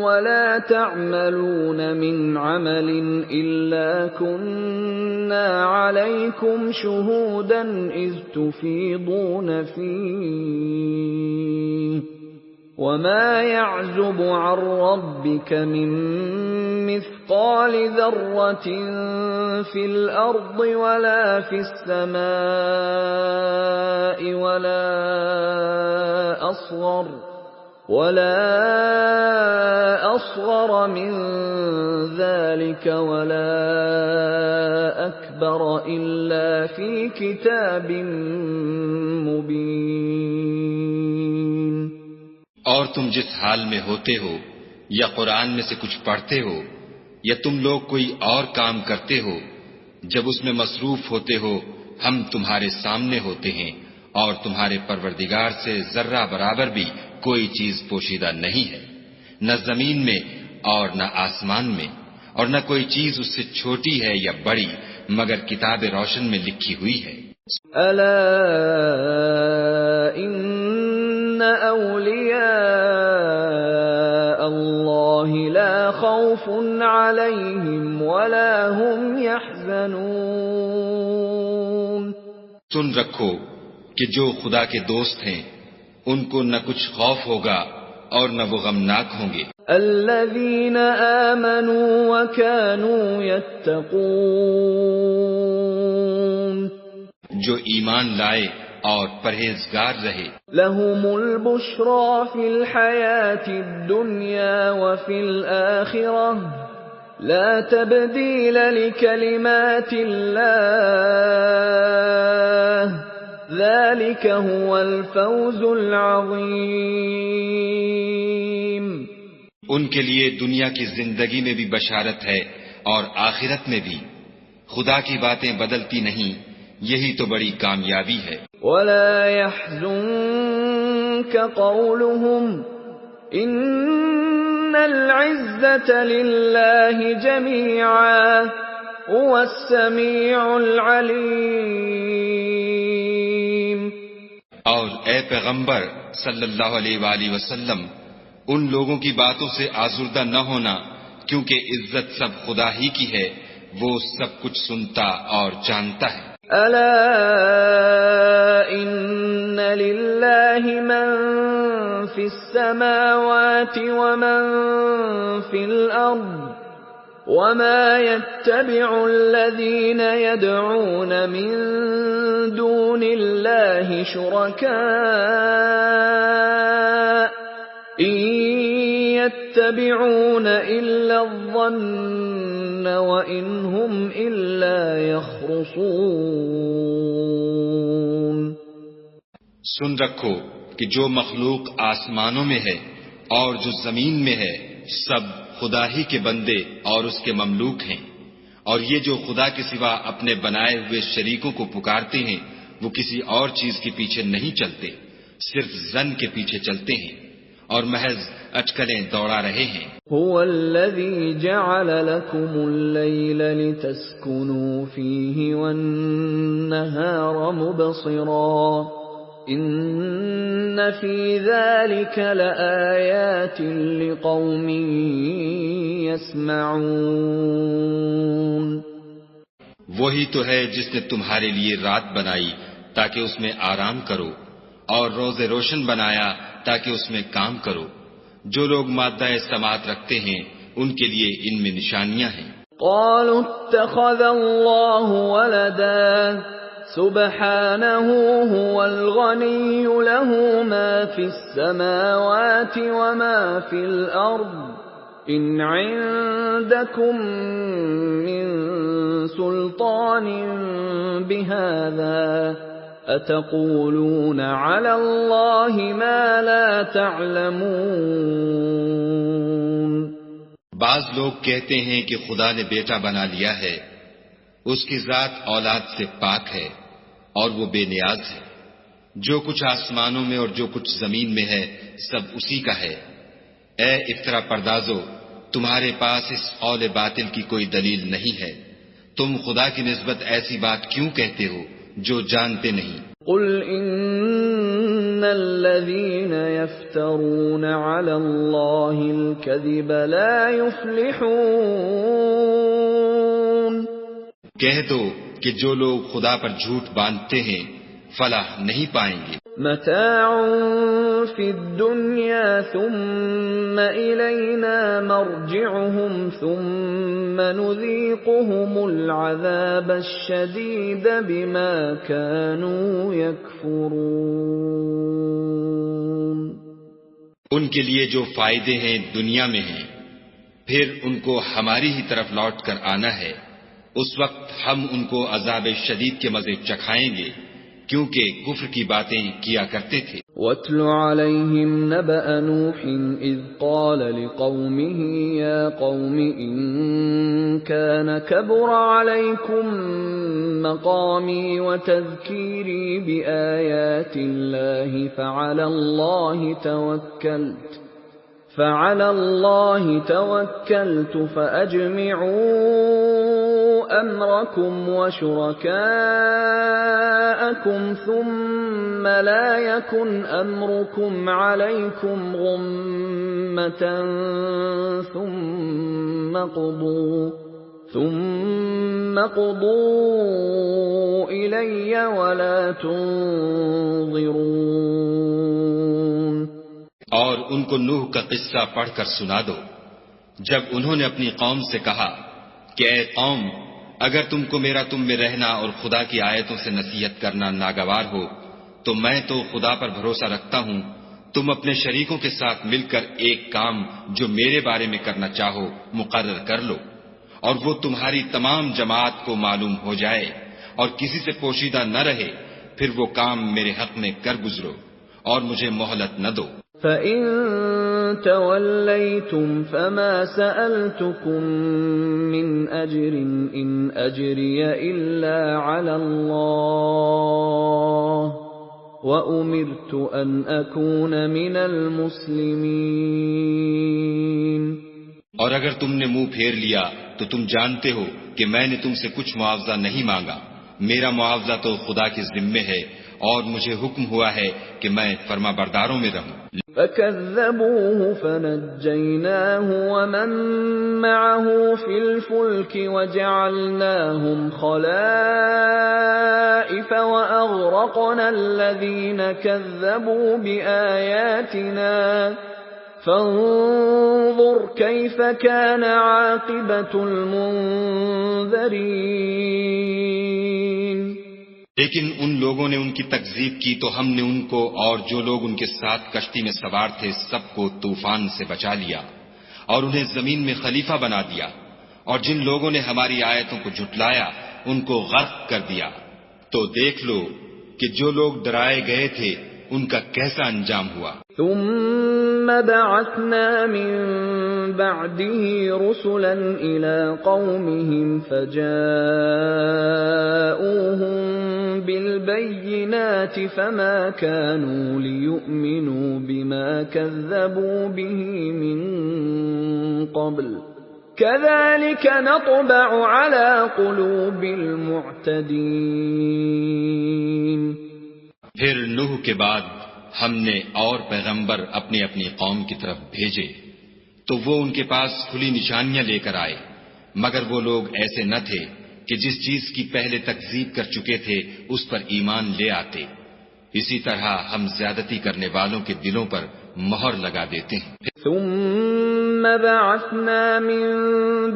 وَلَا تَعْمَلُونَ مِنْ عَمَلٍ إِلَّا كُنَّا عَلَيْكُمْ شُهُودًا إِذْ تُفِيضُونَ فِيهِ وَمَا يَعْزُبُ عَنْ رَبِّكَ مِنْ مِثْقَالِ ذَرَّةٍ فِي الْأَرْضِ وَلَا فِي السَّمَاءِ وَلَا أَصْغَرَ مِنْ ذَلِكَ وَلَا أَكْبَرَ إِلَّا فِي كِتَابٍ مُبِينٍ۔ اور تم جس حال میں ہوتے ہو یا قرآن میں سے کچھ پڑھتے ہو یا تم لوگ کوئی اور کام کرتے ہو، جب اس میں مصروف ہوتے ہو ہم تمہارے سامنے ہوتے ہیں اور تمہارے پروردگار سے ذرہ برابر بھی کوئی چیز پوشیدہ نہیں ہے، نہ زمین میں اور نہ آسمان میں، اور نہ کوئی چیز اس سے چھوٹی ہے یا بڑی مگر کتاب روشن میں لکھی ہوئی ہے۔ أَلَا إِنَّ أَوْلِيَاءَ اللَّهِ لَا خَوْفٌ عَلَيْهِمْ وَلَا هُمْ يَحْزَنُونَ۔ سن رکھو کہ جو خدا کے دوست ہیں ان کو نہ کچھ خوف ہوگا اور نہ وہ غمناک ہوں گے۔ الذين آمنوا وكانوا يتقون، جو ایمان لائے اور پرہیزگار رہے۔ لهم البشرى في الحياة الدنيا وفي الآخرة لا تبديل لكلمات الله ذلك هو الفوز العظيم۔ ان کے لیے دنیا کی زندگی میں بھی بشارت ہے اور آخرت میں بھی، خدا کی باتیں بدلتی نہیں، یہی تو بڑی کامیابی ہے۔ ولا يحزنك قولهم إن العزة لله جميعا هو السميع العليم۔ اور اے پیغمبر صلی اللہ علیہ وآلہ وسلم، ان لوگوں کی باتوں سے آزردہ نہ ہونا، کیونکہ عزت سب خدا ہی کی ہے، وہ سب کچھ سنتا اور جانتا ہے۔ ألا إن لله من في السماوات ومن في الأرض وما يتبع الذين يدعون من دون الله شركاء إن يتبعون إلا الظن وإن هم إلا يخرصون۔ سن رکھو کہ جو مخلوق آسمانوں میں ہے اور جو زمین میں ہے سب خدا ہی کے بندے اور اس کے مملوک ہیں، اور یہ جو خدا کے سوا اپنے بنائے ہوئے شریکوں کو پکارتے ہیں وہ کسی اور چیز کے پیچھے نہیں چلتے، صرف ظن کے پیچھے چلتے ہیں اور محض اٹکلیں دوڑا رہے ہیں۔ هو الذي جعل لكم الليل لتسكنوا فيه والنهار مبصرا إن في ذلك لآيات لقوم يسمعون۔ وہی تو ہے جس نے تمہارے لیے رات بنائی تاکہ اس میں آرام کرو، اور روز روشن بنایا تاکہ اس میں کام کرو۔ جو لوگ مادہ سماعت رکھتے ہیں ان کے لیے ان میں نشانیاں ہیں۔ قالوا اتخذ الله ولدا سبحانه هو الغني له ما في السماوات وما في الأرض إن عندكم من سلطان بهذا أتقولون على الله ما لا تعلمون۔ بعض لوگ کہتے ہیں کہ خدا نے بیٹا بنا لیا ہے، اس کی ذات اولاد سے پاک ہے اور وہ بے نیاز ہے۔ جو کچھ آسمانوں میں اور جو کچھ زمین میں ہے سب اسی کا ہے۔ اے افطرا پردازو، تمہارے پاس اس قول باطل کی کوئی دلیل نہیں ہے، تم خدا کی نسبت ایسی بات کیوں کہتے ہو جو جانتے نہیں؟ قل ان الذين يفترون على الله الكذب لا يفلحون۔ کہہ دو کہ جو لوگ خدا پر جھوٹ باندھتے ہیں فلاح نہیں پائیں گے۔ متاع فی الدنیا ثم الینا مرجعهم ثم نذیقهم العذاب الشدید بما كانوا یکفرون۔ ان کے لیے جو فائدے ہیں دنیا میں ہیں، پھر ان کو ہماری ہی طرف لوٹ کر آنا ہے، اس وقت ہم ان کو عذاب شدید کے مزے چکھائیں گے کیونکہ کفر کی باتیں کیا کرتے تھے۔ وَاتْلُ عَلَيْهِمْ نَبَأَ نُوحٍ إِذْ قَالَ لِقَوْمِهِ يَا قَوْمِ إِن كَانَ كَبُرَ عَلَيْكُمْ مَقَامِي وَتَذْكِيرِي بِآيَاتِ اللَّهِ فَعَلَى اللَّهِ تَوَكَّلْتُ فَأَجْمِعُوا أَمْرَكُمْ وَشُرَكَاءَكُمْ ثُمَّ لَا يَكُنْ أَمْرُكُمْ عَلَيْكُمْ غُمَّةً ثُمَّ قُضُوا إِلَيَّ وَلَا تُنظِرُونَ۔ اور ان کو نوح کا قصہ پڑھ کر سنا دو جب انہوں نے اپنی قوم سے کہا کہ اے قوم، اگر تم کو میرا تم میں رہنا اور خدا کی آیتوں سے نصیحت کرنا ناگوار ہو تو میں تو خدا پر بھروسہ رکھتا ہوں، تم اپنے شریکوں کے ساتھ مل کر ایک کام جو میرے بارے میں کرنا چاہو مقرر کر لو، اور وہ تمہاری تمام جماعت کو معلوم ہو جائے اور کسی سے پوشیدہ نہ رہے، پھر وہ کام میرے حق میں کر گزرو اور مجھے مہلت نہ دو۔ فَإِن تَوَلَّيْتُمْ فَمَا سَأَلْتُكُمْ مِنْ أَجْرٍ إِنْ أَجْرِيَ إِلَّا عَلَى اللَّهِ وَأُمِرْتُ أَنْ أَكُونَ مِنَ الْمُسْلِمِينَ۔ اور اگر تم نے منہ پھیر لیا تو تم جانتے ہو کہ میں نے تم سے کچھ معاوضہ نہیں مانگا، میرا معاوضہ تو خدا کے ذمے ہے، اور مجھے حکم ہوا ہے کہ میں فرما برداروں میں رہوں۔ فكذبوه فنجيناه ومن معه في الفلك وجعلناهم خلائف وأغرقنا الذين كذبوا بآياتنا فانظر كيف كان عاقبة المنذرين۔ لیکن ان لوگوں نے ان کی تکذیب کی تو ہم نے ان کو اور جو لوگ ان کے ساتھ کشتی میں سوار تھے سب کو طوفان سے بچا لیا اور انہیں زمین میں خلیفہ بنا دیا، اور جن لوگوں نے ہماری آیتوں کو جھٹلایا ان کو غرق کر دیا۔ تو دیکھ لو کہ جو لوگ ڈرائے گئے تھے ان کا کیسا انجام ہوا۔ ثم بعثنا من بعده رسلا إلى قومهم فجاءوهم بالبينات فما كانوا ليؤمنوا بما كذبوا به من قبل كذلك نطبع على قلوب المعتدين۔ پھر نوح کے بعد ہم نے اور پیغمبر اپنی اپنی قوم کی طرف بھیجے تو وہ ان کے پاس کھلی نشانیاں لے کر آئے، مگر وہ لوگ ایسے نہ تھے کہ جس چیز کی پہلے تکذیب کر چکے تھے اس پر ایمان لے آتے۔ اسی طرح ہم زیادتی کرنے والوں کے دلوں پر مہر لگا دیتے ہیں۔ ثم بعثنا من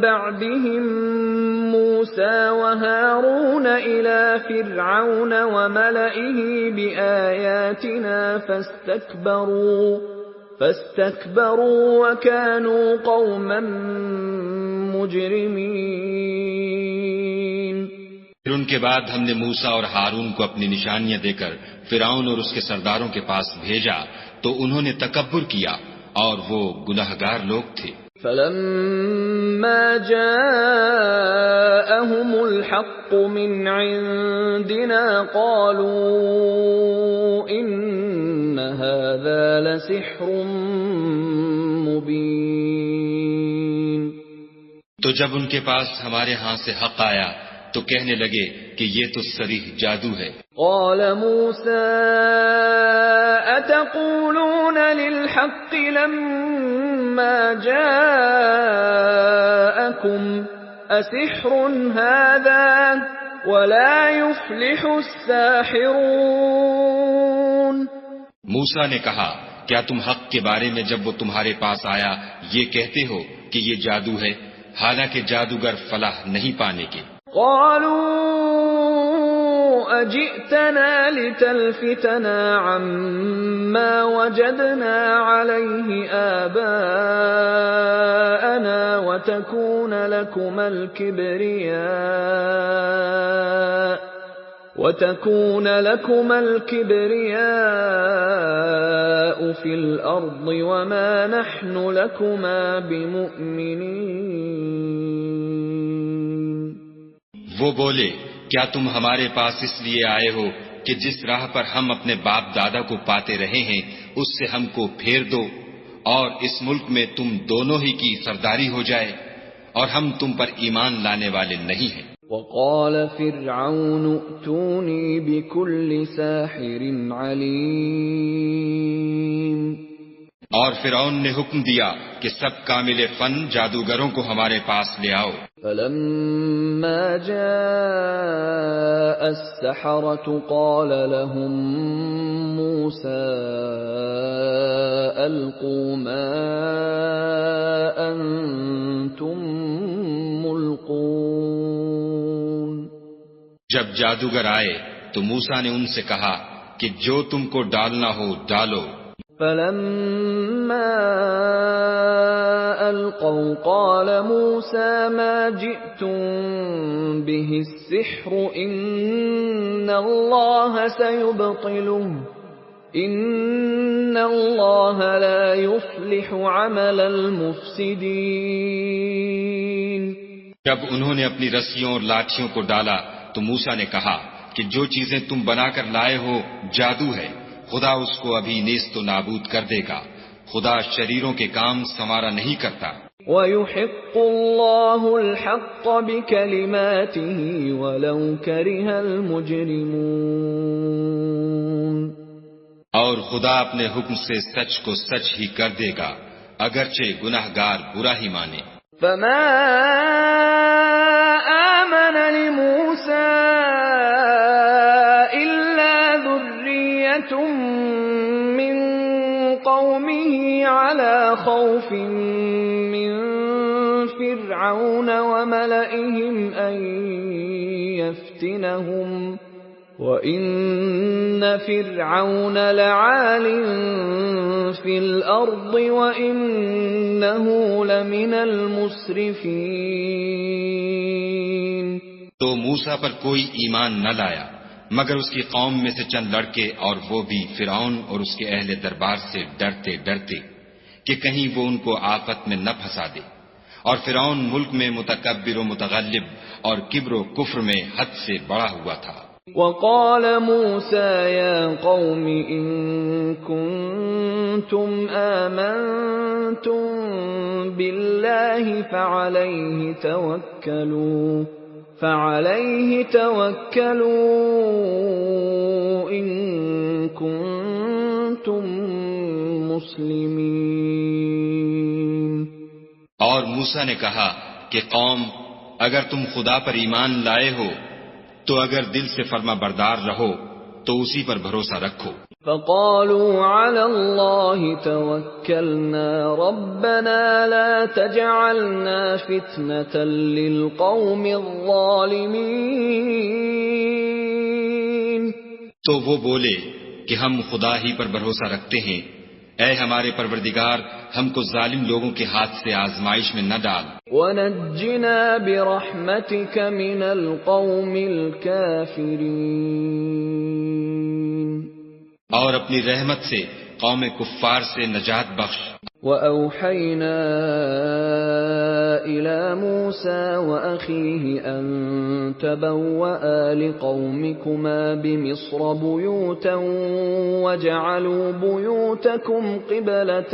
بعدهم موسى وهارون إلى فرعون وملئه بآياتنا فاستكبروا وكانوا قوما مجرمين۔ پھر ان کے بعد ہم نے موسیٰ اور ہارون کو اپنی نشانیاں دے کر فرعون اور اس کے سرداروں کے پاس بھیجا تو انہوں نے تکبر کیا اور وہ گناہگار لوگ تھے۔ فلما جاءهم الحق من عندنا قالوا إن هذا لسحر مبين۔ تو جب ان کے پاس ہمارے ہاں سے حق آیا تو کہنے لگے کہ یہ تو صریح جادو ہے۔ قال موسى أتقولون للحق لما جاءكم أسحر هذا ولا يفلح الساحرون۔ موسیٰ نے کہا کیا تم حق کے بارے میں جب وہ تمہارے پاس آیا یہ کہتے ہو کہ یہ جادو ہے، حالانکہ جادوگر فلاح نہیں پانے کے۔ قالوا أجئتنا لتلفتنا عما وجدنا عليه آباءنا وتكون لكما الكبرياء في الأرض وما نحن لكما بمؤمنين۔ وہ بولے کیا تم ہمارے پاس اس لیے آئے ہو کہ جس راہ پر ہم اپنے باپ دادا کو پاتے رہے ہیں اس سے ہم کو پھیر دو اور اس ملک میں تم دونوں ہی کی سرداری ہو جائے، اور ہم تم پر ایمان لانے والے نہیں ہیں۔ وقال فرعون ائتوني بكل ساحر عليم۔ اور فرعون نے حکم دیا کہ سب کامل فن جادوگروں کو ہمارے پاس لے آؤ۔ فلما جاء السحرة قال لهم موسى ألقوا ما أنتم ملقون۔ جب جادوگر آئے تو موسیٰ نے ان سے کہا کہ جو تم کو ڈالنا ہو ڈالو۔ فلما ألقوا قال موسى ما جئتم به السحر إن الله سيبطله إن الله لا يفلح عمل المفسدين۔ جب انہوں نے اپنی رسیوں اور لاٹھیوں کو ڈالا تو موسیٰ نے کہا کہ جو چیزیں تم بنا کر لائے ہو جادو ہے، خدا اس کو ابھی نیست و نابود کر دے گا، خدا شریروں کے کام سنوارا نہیں کرتا۔ وَيُحِقُّ اللَّهُ الْحَقَّ بِكَلِمَاتِهِ وَلَوْ كَرِهَ الْمُجْرِمُونَ۔ اور خدا اپنے حکم سے سچ کو سچ ہی کر دے گا اگرچہ گناہگار برا ہی مانے۔ فما آمن لموسى إلا ذرية من قومه على خوف من فرعون وملئهم أن يفتنهم وَإِنَّ فِرْعَوْنَ لَعَالٍ فِي الْأَرْضِ وَإِنَّهُ لَمِنَ الْمُسْرِفِينَ۔ تو موسیٰ پر کوئی ایمان نہ لایا مگر اس کی قوم میں سے چند لڑکے، اور وہ بھی فرعون اور اس کے اہل دربار سے ڈرتے ڈرتے کہ کہیں وہ ان کو آفت میں نہ پھنسا دے، اور فرعون ملک میں متکبر و متغلب اور کبر و کفر میں حد سے بڑا ہوا تھا۔ وقال موسى يا قوم إن كنتم آمنتم بالله فعليه توكلوا إن كنتم مسلمين۔ اور موسیٰ نے کہا کہ قوم اگر تم خدا پر ایمان لائے ہو تو اگر دل سے فرما بردار رہو تو اسی پر بھروسہ رکھو۔ فقالوا على الله توكلنا ربنا لا تجعلنا فتنة للقوم الظالمين۔ تو وہ بولے کہ ہم خدا ہی پر بھروسہ رکھتے ہیں، اے ہمارے پروردگار ہم کو ظالم لوگوں کے ہاتھ سے آزمائش میں نہ ڈال۔ وَنَجِّنَا بِرَحْمَتِكَ مِنَ الْقَوْمِ الْكَافِرِينَ۔ اور اپنی رحمت سے قوم کفار سے نجات بخش۔ وَأَوْحَيْنَا إِلَى مُوسَى وَأَخِيهِ أَن تَبَوَّآ لِقَوْمِكُمَا بِمِصْرَ بُيُوتًا وَاجْعَلُوا بُيُوتَكُمْ قِبْلَةً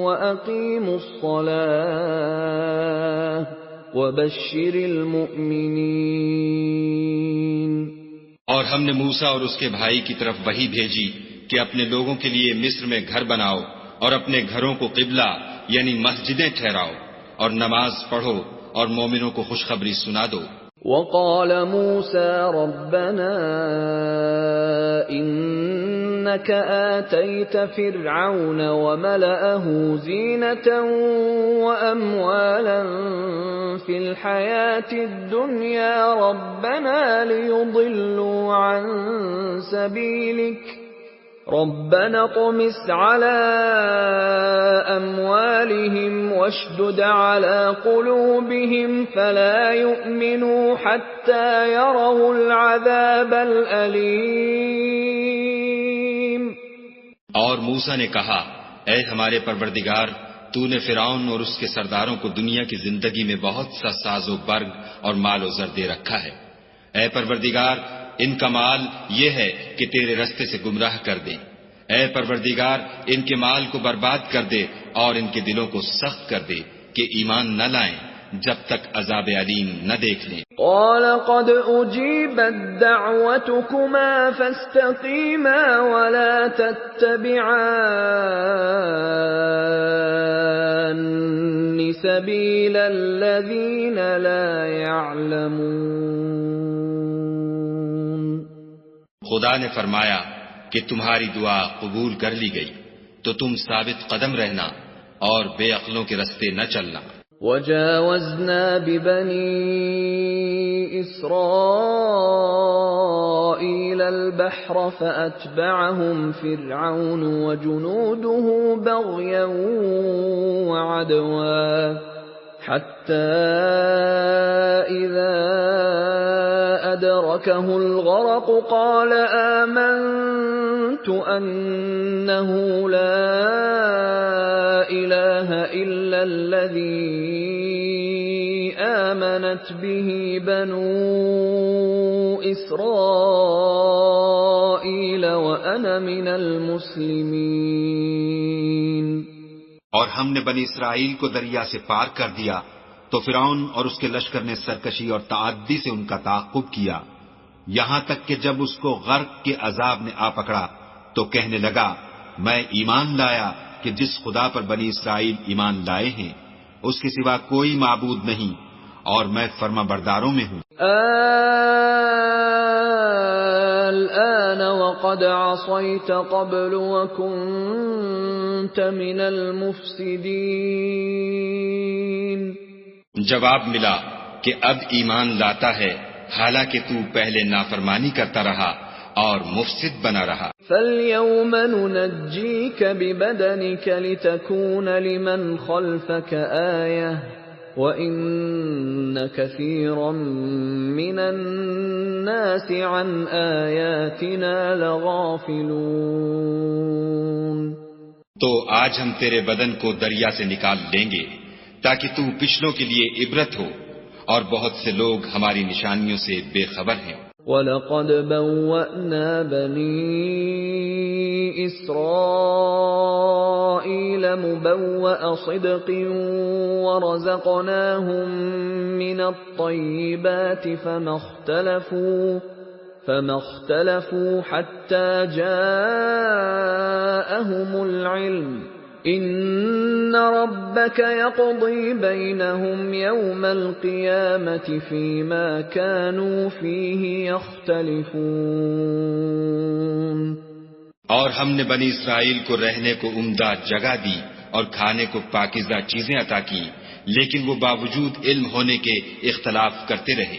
وَأَقِيمُوا الصَّلَاةَ وَبَشِّرِ الْمُؤْمِنِينَ۔ اور ہم نے موسیٰ اور اس کے بھائی کی طرف وحی بھیجی کہ اپنے لوگوں کے لیے مصر میں گھر بناؤ اور اپنے گھروں کو قبلہ یعنی مسجدیں ٹھہراؤ، اور نماز پڑھو اور مومنوں کو خوشخبری سنا دو۔ وقال موسى ربنا إنك آتيت فرعون وملأه زينة وأموالا في الحياة الدنيا ربنا ليضلوا عن سبيلك ربنا اطمس على أموالهم واشدد على قلوبهم فلا يؤمنوا حتى يروا العذاب الأليم۔ اور موسیٰ نے کہا اے ہمارے پروردگار تو نے فرعون اور اس کے سرداروں کو دنیا کی زندگی میں بہت سا ساز و برگ اور مال و زر دے رکھا ہے، اے پروردگار ان کا مال یہ ہے کہ تیرے رستے سے گمراہ کر دیں، اے پروردگار ان کے مال کو برباد کر دے اور ان کے دلوں کو سخت کر دے کہ ایمان نہ لائیں جب تک عذاب علیم نہ دیکھ لیں۔ قال قد أجيبت دعوتكما فاستقيما ولا تتبعان سبيل الذين لا يعلمون۔ خدا نے فرمایا کہ تمہاری دعا قبول کر لی گئی تو تم ثابت قدم رہنا اور بے عقلوں کے رستے نہ چلنا۔ وجاوزنا ببني إسرائيل البحر فأتبعهم فرعون وجنوده بغيا وعدوا حتى إذا أدركه الغرق قال آمنت أنه لا إله إلا الذي آمنت به بنو إسرائيل وأنا من المسلمين۔ اور ہم نے بنی اسرائیل کو دریا سے پار کر دیا تو فرعون اور اس کے لشکر نے سرکشی اور تعدی سے ان کا تعاقب کیا، یہاں تک کہ جب اس کو غرق کے عذاب نے آ پکڑا تو کہنے لگا میں ایمان لایا کہ جس خدا پر بنی اسرائیل ایمان لائے ہیں اس کے سوا کوئی معبود نہیں اور میں فرما برداروں میں ہوں۔ الآن وقد عصيت قبل وكنت من المفسدين۔ جواب ملا کہ اب ایمان لاتا ہے حالانکہ تو پہلے نافرمانی کرتا رہا اور مفسد بنا رہا۔ فَالْيَوْمَ نُنَجِّيكَ بِبَدَنِكَ لِتَكُونَ لِمَنْ خَلْفَكَ آيَةً وَإِنَّ كَثِيرًا مِنَ النَّاسِ عَنْ آيَاتِنَا لَغَافِلُونَ۔ تو آج ہم تیرے بدن کو دریا سے نکال لیں گے تاکہ تو پچھلوں کے لیے عبرت ہو، اور بہت سے لوگ ہماری نشانیوں سے بے خبر ہیں۔ وَلَقَدْ بَوَّأْنَا بَنِي إِسْرَائِيلَ مُبَوَّأَ صِدْقٍ وَرَزَقْنَاهُمْ مِنَ الطَّيِّبَاتِ فَمَا اخْتَلَفُوا حَتَّى جَاءَهُمُ الْعِلْمُ إِنَّ رَبَّكَ يَقْضِي بَيْنَهُمْ يَوْمَ الْقِيَامَةِ فِيمَا كَانُوا فِيهِ يَخْتَلِفُونَ۔ اور ہم نے بنی اسرائیل کو رہنے کو عمدہ جگہ دی اور کھانے کو پاکیزہ چیزیں عطا کی، لیکن وہ باوجود علم ہونے کے اختلاف کرتے رہے۔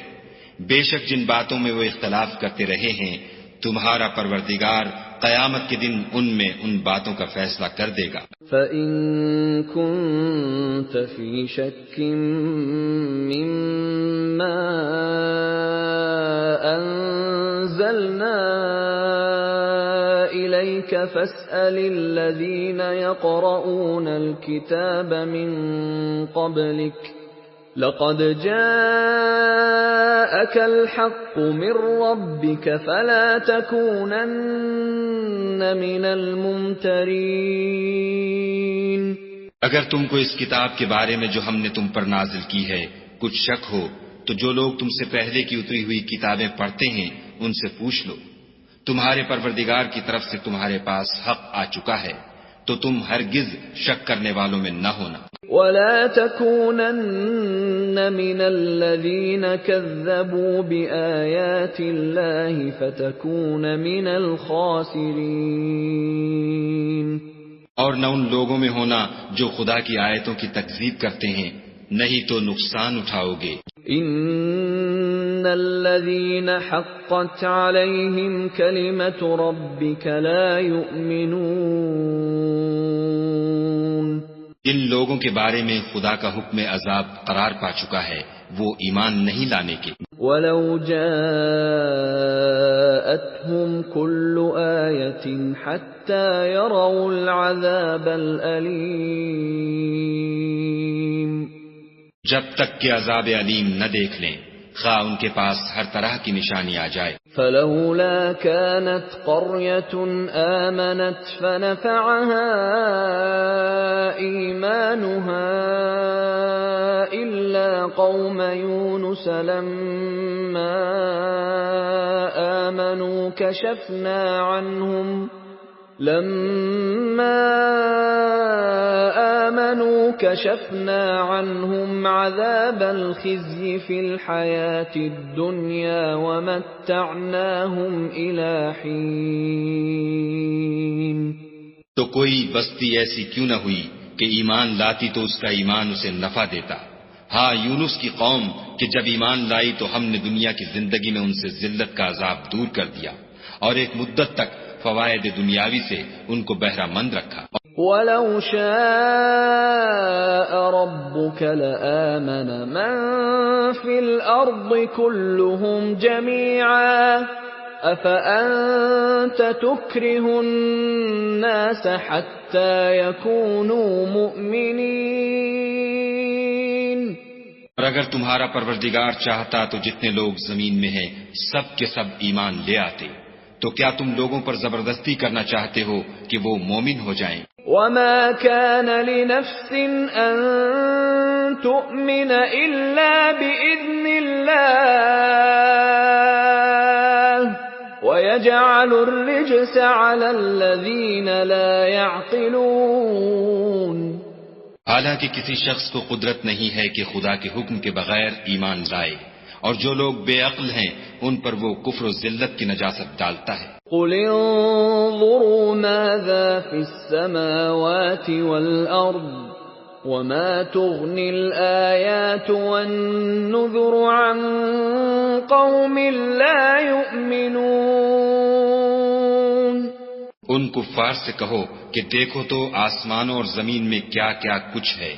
بے شک جن باتوں میں وہ اختلاف کرتے رہے ہیں تمہارا پروردگار قیامت کے دن ان میں ان باتوں کا فیصلہ کر دے گا۔ فَإِن كُنتَ فِي شَكٍّ مِّمَّا أَنزَلْنَا إِلَيْكَ فَاسْأَلِ الَّذِينَ يَقْرَؤُونَ الْكِتَابَ مِن قَبْلِكَ لَقَدْ جَاءَكَ الْحَقُّ مِن رَّبِّكَ فَلَا تَكُونَنَّ مِنَ الْمُمْتَرِينَ۔ اگر تم کو اس کتاب کے بارے میں جو ہم نے تم پر نازل کی ہے کچھ شک ہو تو جو لوگ تم سے پہلے کی اتری ہوئی کتابیں پڑھتے ہیں ان سے پوچھ لو، تمہارے پروردگار کی طرف سے تمہارے پاس حق آ چکا ہے تو تم ہرگز شک کرنے والوں میں نہ ہونا۔ وَلَا تَكُونَنَّ مِنَ الَّذِينَ كَذَّبُوا بِآيَاتِ اللَّهِ فَتَكُونَ مِنَ الْخَاسِرِينَ۔ اور نہ ان لوگوں میں ہونا جو خدا کی آیتوں کی تکذیب کرتے ہیں، نہیں تو نقصان اٹھاؤ گے۔ إِنَّ الَّذِينَ حَقَّتْ عَلَيْهِمْ كَلِمَةُ رَبِّكَ لَا يُؤْمِنُونَ۔ ان لوگوں کے بارے میں خدا کا حکم عذاب قرار پا چکا ہے، وہ ایمان نہیں لانے کے۔ وَلَوْ جَاءَتْهُمْ كُلُّ آيَةٍ حَتَّى يَرَوْا الْعَذَابَ الْأَلِيمَ۔ جب تک کہ عذاب علیم نہ دیکھ لیں، خواہ ان کے پاس ہر طرح کی نشانی آ جائے۔ فَلَوْلَا كَانَتْ قَرْيَةٌ آمَنَتْ فَنَفَعَهَا إِيمَانُهَا إِلَّا قَوْمَ يُونُسَ لَمَّا آمَنُوا كَشَفْنَا عَنْهُمْ عَذَابَ الْخِزْيِ فِي الْحَيَاةِ الدُّنْيَا وَمَتَّعْنَاهُمْ إِلَى حِينٍ۔ تو کوئی بستی ایسی کیوں نہ ہوئی کہ ایمان لاتی تو اس کا ایمان اسے نفع دیتا۔ ہاں یونس کی قوم کہ جب ایمان لائی تو ہم نے دنیا کی زندگی میں ان سے ذلت کا عذاب دور کر دیا اور ایک مدت تک فوائد دنیاوی سے ان کو بہرہ مند رکھا۔ وَلَوْ شَاءَ رَبُّكَ لَآمَنَ مَن فِي الْأَرْضِ كُلُّهُمْ جَمِيعًا أَفَأَنْتَ تُكْرِهُ النَّاسَ حَتَّى يَكُونُوا مُؤْمِنِينَ۔ اور اگر تمہارا پروردگار چاہتا تو جتنے لوگ زمین میں ہیں سب کے سب ایمان لے آتے، تو کیا تم لوگوں پر زبردستی کرنا چاہتے ہو کہ وہ مومن ہو جائیں؟ وَمَا كَانَ لِنَفْسٍ أَن تُؤْمِنَ إِلَّا بِإِذْنِ اللَّهِ وَيَجْعَلُ الرِّجْسَ عَلَى الَّذِينَ لَا يَعْقِلُونَ. حالانکہ کسی شخص کو قدرت نہیں ہے کہ خدا کے حکم کے بغیر ایمان لائے، اور جو لوگ بے عقل ہیں ان پر وہ کفر و ذلت کی نجاست ڈالتا ہے. قُلِ انظُرُوا مَاذَا فِي السَّمَاوَاتِ وَالْأَرْضِ وَمَا تُغْنِي الْآيَاتُ وَالنُّذُرُ عَن قَوْمٍ لَّا يُؤْمِنُونَ. ان کفار سے کہو کہ دیکھو تو آسمانوں اور زمین میں کیا کیا کچھ ہے،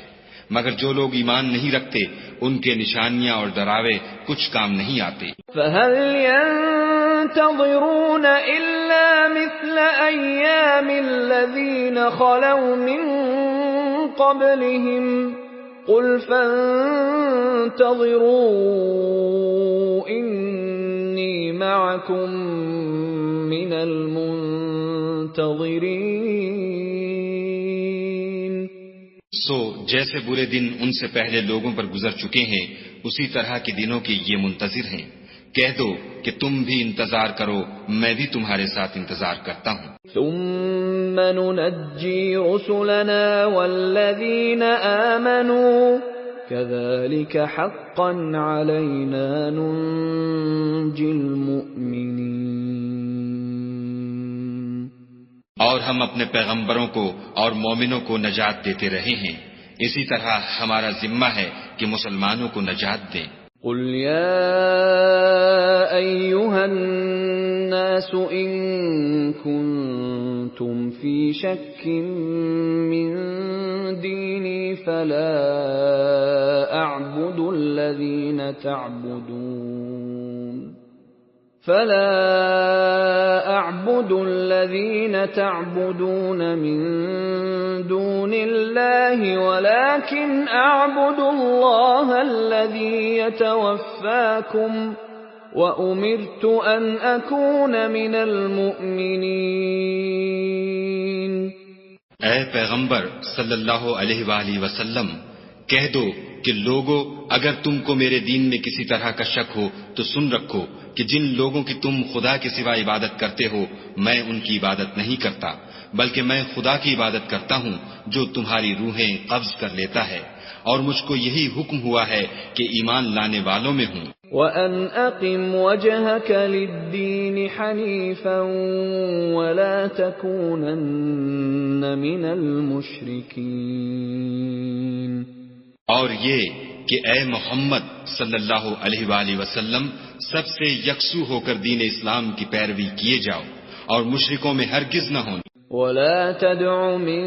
مگر جو لوگ ایمان نہیں رکھتے ان کے نشانیاں اور ڈراوے کچھ کام نہیں آتے. فَهَلْ يَنتَظِرُونَ إِلَّا مِثْلَ أَيَّامِ الَّذِينَ خَلَوْا مِن قَبْلِهِمْ قُلْ فَانتَظِرُوا إِنِّي مَعَكُمْ مِنَ الْمُنتَظِرِينَ. سو جیسے برے دن ان سے پہلے لوگوں پر گزر چکے ہیں اسی طرح کے دنوں کے یہ منتظر ہیں. کہہ دو کہ تم بھی انتظار کرو، میں بھی تمہارے ساتھ انتظار کرتا ہوں. ثُمَّ نُنَجِّي رُسُلَنَا وَالَّذِينَ آمَنُوا كَذَلِكَ حَقًّا عَلَيْنَا نُنْجِي الْمُؤْمِنِينَ. اور ہم اپنے پیغمبروں کو اور مومنوں کو نجات دیتے رہے ہیں، اسی طرح ہمارا ذمہ ہے کہ مسلمانوں کو نجات دیں. قُلْ يَا أَيُّهَا النَّاسُ إِن كُنتُمْ فِي شَكٍّ مِّن دِينِي فَلَا أَعْبُدُ الَّذِينَ تَعْبُدُونَ مِن دُونِ اللَّهِ وَلَكِنْ أَعْبُدُ اللَّهَ الَّذِي يَتَوَفَّاكُمْ وَأُمِرْتُ أَنْ أَكُونَ مِنَ الْمُؤْمِنِينَ. اے پیغمبر صلی اللہ علیہ وآلہ وسلم، کہہ دو کہ لوگو اگر تم کو میرے دین میں کسی طرح کا شک ہو تو سن رکھو کہ جن لوگوں کی تم خدا کے سوا عبادت کرتے ہو میں ان کی عبادت نہیں کرتا، بلکہ میں خدا کی عبادت کرتا ہوں جو تمہاری روحیں قبض کر لیتا ہے، اور مجھ کو یہی حکم ہوا ہے کہ ایمان لانے والوں میں ہوں. وَأَنْ أَقِمْ وَجْهَكَ لِلدِّينِ حَنِيفًا وَلَا تَكُونَنَّ مِنَ الْمُشْرِكِينَ. اور یہ کہ اے محمد صلی اللہ علیہ وآلہ وسلم سب سے یکسو ہو کر دین اسلام کی پیروی کیے جاؤ اور مشرکوں میں ہرگز نہ ہوں. وَلَا تَدْعُ مِن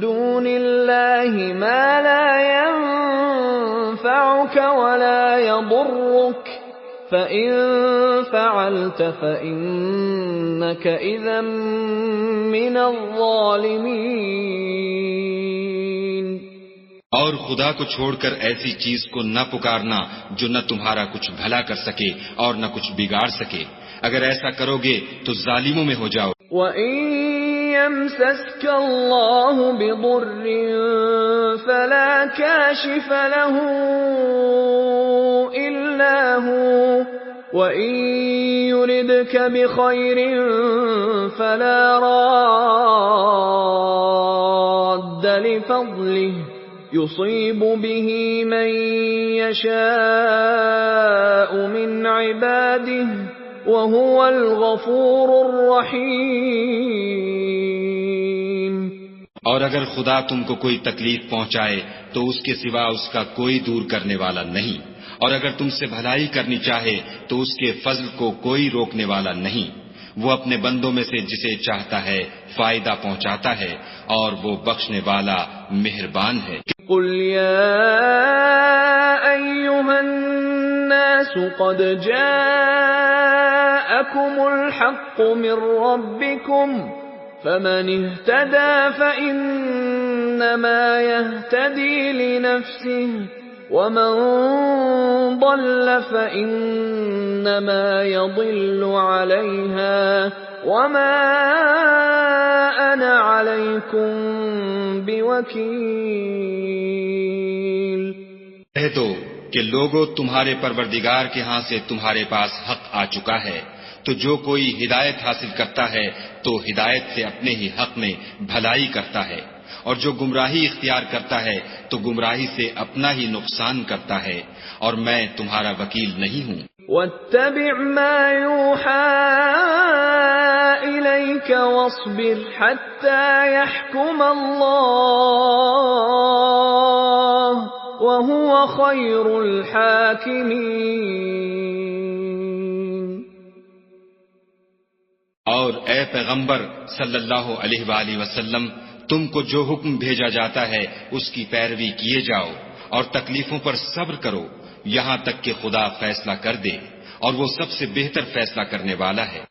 دُونِ اللَّهِ مَا لَا يَنفَعُكَ وَلَا يَضُرُّكَ فَإِن فَعَلْتَ فَإِنَّكَ إِذًا مِّنَ الظَّالِمِينَ. اور خدا کو چھوڑ کر ایسی چیز کو نہ پکارنا جو نہ تمہارا کچھ بھلا کر سکے اور نہ کچھ بگاڑ سکے، اگر ایسا کرو گے تو ظالموں میں ہو جاؤ. وَإِن يَمْسَسْكَ اللَّهُ بِضُرٍّ فَلَا كَاشِفَ لَهُ إِلَّا هُوَ وَإِن يُرِدْكَ بِخَيْرٍ فَلَا رَادَّ لِفَضْلِهِ يُصِيبُ بِهِ مَن يَشَاءُ مِنْ عِبَادِهِ وَهُوَ الْغَفُورُ الرَّحِيمُ. اور اگر خدا تم کو کوئی تکلیف پہنچائے تو اس کے سوا اس کا کوئی دور کرنے والا نہیں، اور اگر تم سے بھلائی کرنی چاہے تو اس کے فضل کو کوئی روکنے والا نہیں. وہ اپنے بندوں میں سے جسے چاہتا ہے فائدہ پہنچاتا ہے اور وہ بخشنے والا مہربان ہے. قُلْ يَا أَيُّهَا النَّاسُ قَدْ جَاءَكُمُ الْحَقُّ مِنْ رَبِّكُمْ فَمَنِ اهْتَدَى فَإِنَّمَا يَهْتَدِي لِنَفْسِهِ وَمَنْ ضَلَّ فَإِنَّمَا يَضِلُّ عَلَيْهَا وَمَا أَنَا عَلَيْكُمْ بِوَكِيلٍ. کہہ دو کہ لوگو تمہارے پروردگار کے ہاں سے تمہارے پاس حق آ چکا ہے، تو جو کوئی ہدایت حاصل کرتا ہے تو ہدایت سے اپنے ہی حق میں بھلائی کرتا ہے، اور جو گمراہی اختیار کرتا ہے تو گمراہی سے اپنا ہی نقصان کرتا ہے، اور میں تمہارا وکیل نہیں ہوں۔ واتبع ما يوحى إليك واصبر حتى يحكم الله وهو خير الحاكمين۔ اور اے پیغمبر صلی اللہ علیہ وآلہ وسلم، تم کو جو حکم بھیجا جاتا ہے اس کی پیروی کیے جاؤ، اور تکلیفوں پر صبر کرو یہاں تک کہ خدا فیصلہ کر دے، اور وہ سب سے بہتر فیصلہ کرنے والا ہے۔